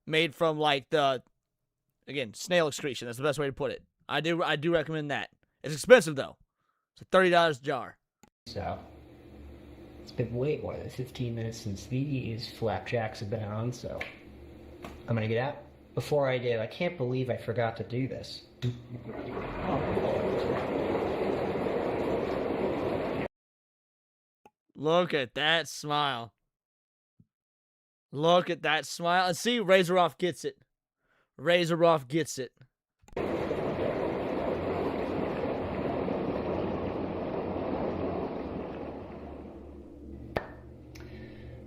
Made from like again, snail excretion. That's the best way to put it. I do recommend that. It's expensive though. It's $30 a jar. So, it's been way more than 15 minutes since these flapjacks have been on, so I'm gonna get out. Before I did, I can't believe I forgot to do this. Look at that smile. Look at that smile. And see, Razoroff gets it. Razoroff gets it.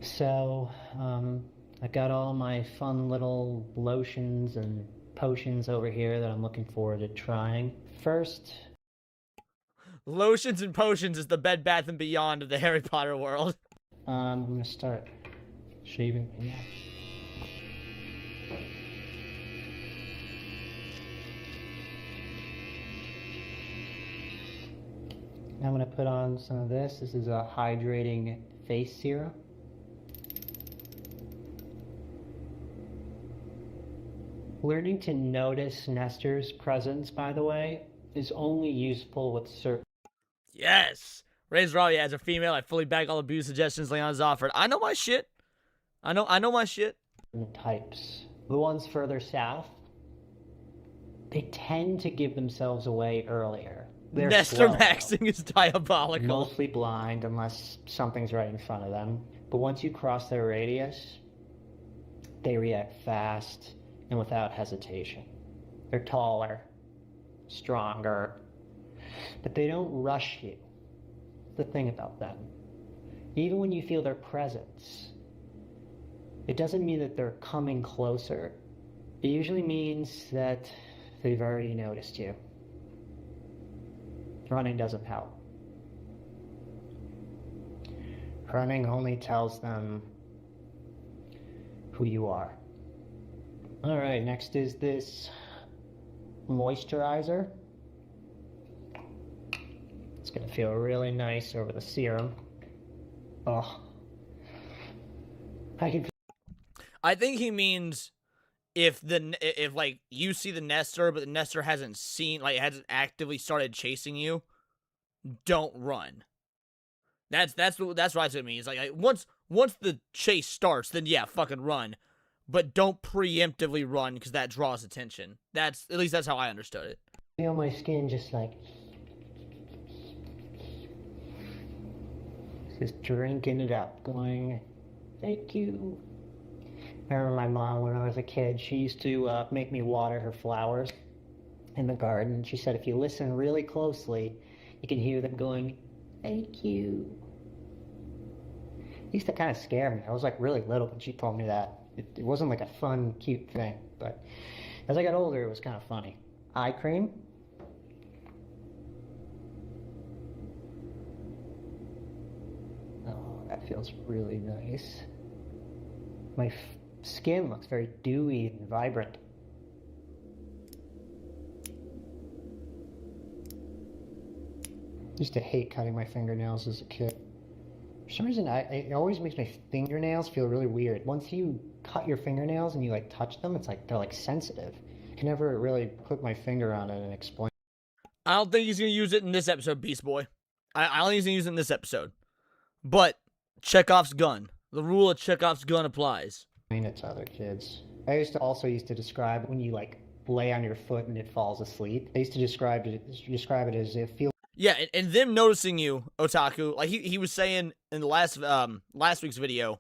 So, I got all my fun little lotions and potions over here that I'm looking forward to trying. First, Lotions and potions is the Bed Bath & Beyond of the Harry Potter world. I'm gonna start shaving my neck. I'm gonna put on some of this. This is a hydrating face serum. Learning to notice Nestor's presence, by the way, is only useful with certain Yes. Razoroff, yeah, as a female, I fully back all abuse suggestions Leon's offered. I know my shit. I know my shit. types. The ones further south, they tend to give themselves away earlier. They're Nestor slow, maxing is diabolical. mostly blind unless something's right in front of them. But once you cross their radius, they react fast and without hesitation. They're taller, stronger, but they don't rush you. The thing about them. Even when you feel their presence, it doesn't mean that they're coming closer. It usually means that they've already noticed you. Running doesn't help. Running only tells them who you are. Alright, next is this moisturizer. It's gonna feel really nice over the serum. Oh. I think he means if like you see the Nestor, but the Nestor hasn't actively started chasing you, don't run. That's what it means. Like once the chase starts, then yeah, fucking run, but don't preemptively run because that draws attention. At least that's how I understood it. Feel my skin just like just drinking it up, going, thank you. I remember my mom when I was a kid, she used to make me water her flowers in the garden. She said if you listen really closely, you can hear them going, thank you. It used to kind of scare me. I was like really little when she told me that. It wasn't like a fun, cute thing, but as I got older, it was kind of funny. Eye cream. Oh, that feels really nice. My skin looks very dewy and vibrant. I used to hate cutting my fingernails as a kid. For some reason, it always makes my fingernails feel really weird. Once you cut your fingernails and you like touch them, it's like they're like sensitive. I can never really put my finger on it and explain. I don't think he's gonna use it in this episode, Beast Boy. I don't think he's gonna use it in this episode. But Chekhov's gun. The rule of Chekhov's gun applies. It to other kids. I used to describe when you like lay on your foot and it falls asleep. I used to describe it as it feels. Yeah, and them noticing you, Otaku, like he was saying in the last week's video,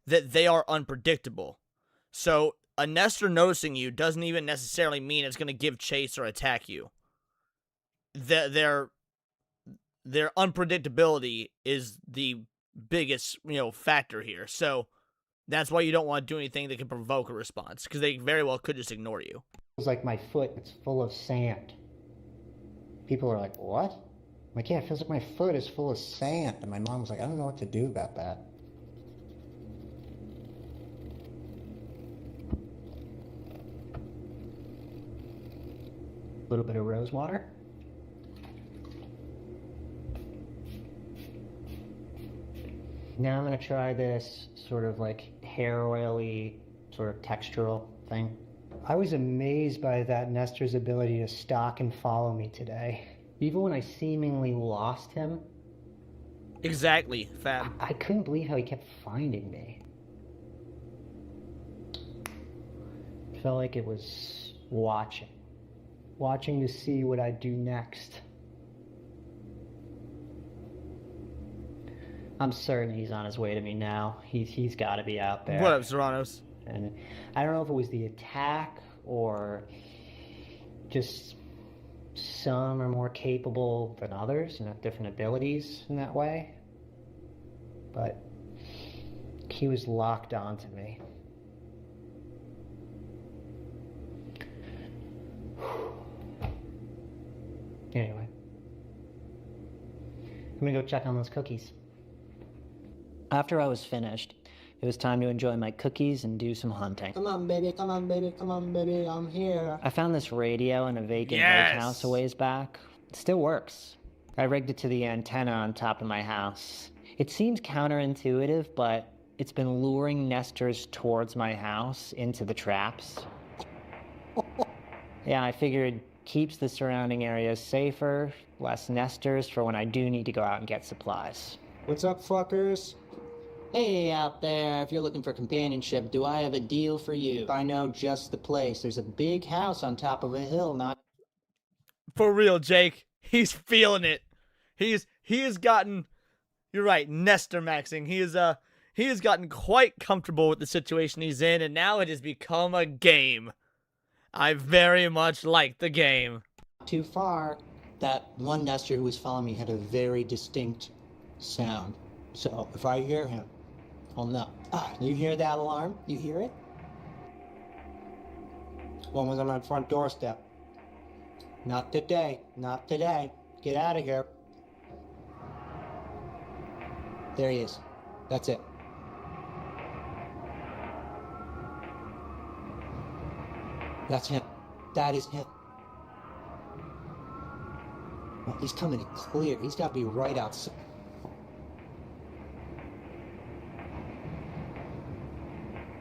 that they are unpredictable. So a Nestor noticing you doesn't even necessarily mean it's gonna give chase or attack you. Their unpredictability is the biggest, factor here. So that's why you don't want to do anything that can provoke a response, because they very well could just ignore you. It's like my foot, it's full of sand. People are like, what? like, yeah, it feels like my foot is full of sand. And my mom was like, I don't know what to do about that. A little bit of rose water. Now I'm gonna try this sort of like hair oily, sort of textural thing. I was amazed by that Nestor's ability to stalk and follow me today. Even when I seemingly lost him. Exactly, Fab. I couldn't believe how he kept finding me. Felt like it was watching to see what I'd do next. I'm certain he's on his way to me now. He's got to be out there. What up, Serranos? And I don't know if it was the attack or just some are more capable than others and have different abilities in that way. But he was locked onto me. Anyway, I'm gonna go check on those cookies. After I was finished, it was time to enjoy my cookies and do some hunting. Come on, baby, come on, baby, come on, baby, I'm here. I found this radio in a vacant Yes! lake house a ways back. It still works. I rigged it to the antenna on top of my house. It seems counterintuitive, but it's been luring nesters towards my house into the traps. Yeah, I figured keeps the surrounding areas safer, less nesters for when I do need to go out and get supplies. What's up, fuckers? Hey, out there, if you're looking for companionship, do I have a deal for you? I know just the place. There's a big house on top of a hill, not... For real, Jake. He's feeling it. He has gotten, you're right, Nestor maxing. He has gotten quite comfortable with the situation he's in, and now it has become a game. I very much like the game. Too far. That one nester who was following me had a very distinct sound. So if I hear him, I'll know. You hear that alarm? You hear it? One was on my front doorstep. Not today. Not today. Get out of here. There he is. That's it. That's him. That is him. Well, he's coming in clear. He's got to be right outside.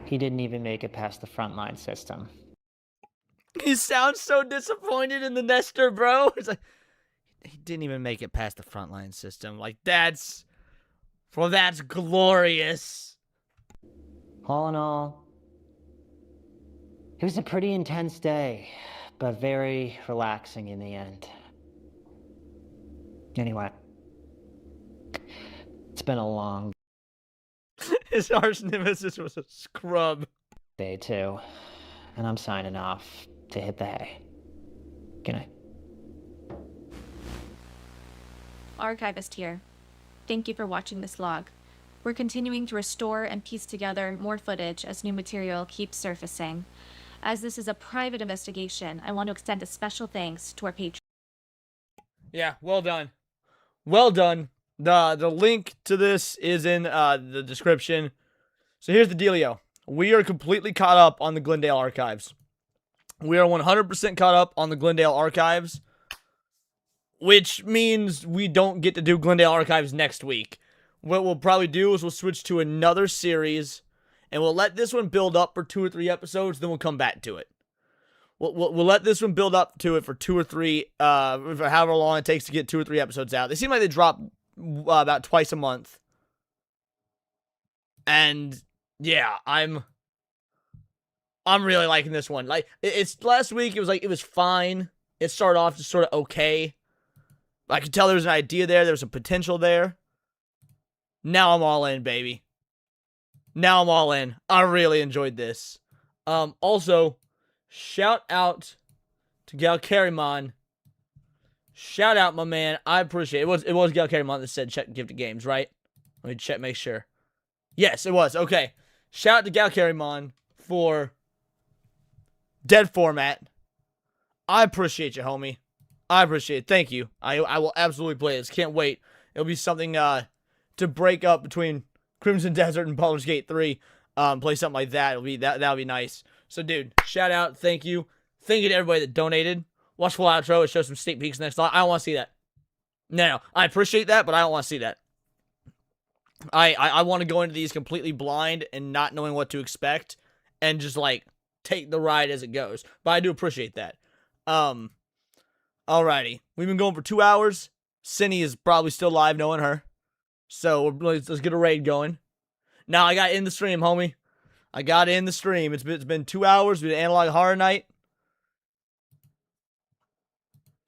He didn't even make it past the frontline system. He sounds so disappointed in the Nestor, bro. It's like, he didn't even make it past the frontline system. Like, that's glorious. All in all, it was a pretty intense day, but very relaxing in the end. Anyway, it's been a long His arch nemesis was a scrub. day too, and I'm signing off to hit the hay. Good night. Archivist here. Thank you for watching this log. We're continuing to restore and piece together more footage as new material keeps surfacing. As this is a private investigation, I want to extend a special thanks to our patrons. Yeah, well done. Well done. The link to this is in the description. So here's the dealio. We are completely caught up on the Glendale Archives. We are 100% caught up on the Glendale Archives, which means we don't get to do Glendale Archives next week. What we'll probably do is we'll switch to another series, and we'll let this one build up for 2 or 3 episodes, then we'll come back to it. We'll let this one build up to it for 2 or 3, for however long it takes to get 2 or 3 episodes out. They seem like they drop about twice a month. And yeah, I'm really liking this one. Like, it's last week it was fine. It started off just sort of okay. I could tell there was an idea there. There was some potential there. Now I'm all in, baby. Now I'm all in. I really enjoyed this. Also, shout out to Gal Carrymon. Shout out, my man. I appreciate it. It was Gal Carrymon that said check Gifted Games, right? Let me check, make sure. Yes, it was. Okay. Shout out to Gal Carrymon for Dead Format. I appreciate you, homie. I appreciate it. Thank you. I will absolutely play this. Can't wait. It'll be something to break up between Crimson Desert and Baldur's Gate 3. Play something like that. That'll be nice. So, dude, shout out. Thank you. Thank you to everybody that donated. Watch full outro. It shows some sneak peeks next time. I don't want to see that. No, I appreciate that, but I don't want to see that. I want to go into these completely blind and not knowing what to expect and just, like, take the ride as it goes. But I do appreciate that. Alrighty. We've been going for 2 hours. Cindy is probably still live, knowing her. So, let's get a raid going. Now, I got in the stream, homie. I got in the stream. It's been 2 hours. We did Analog Horror Night.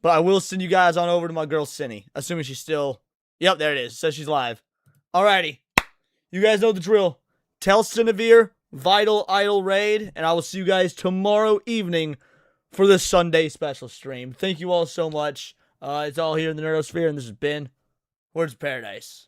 But I will send you guys on over to my girl, Cindy. Assuming she's still... Yep, there it is. It says she's live. Alrighty. You guys know the drill. Tell Cinevere, Vital Idol Raid, and I will see you guys tomorrow evening for this Sunday special stream. Thank you all so much. It's all here in the Nerdosphere, and this has been Words of Paradise.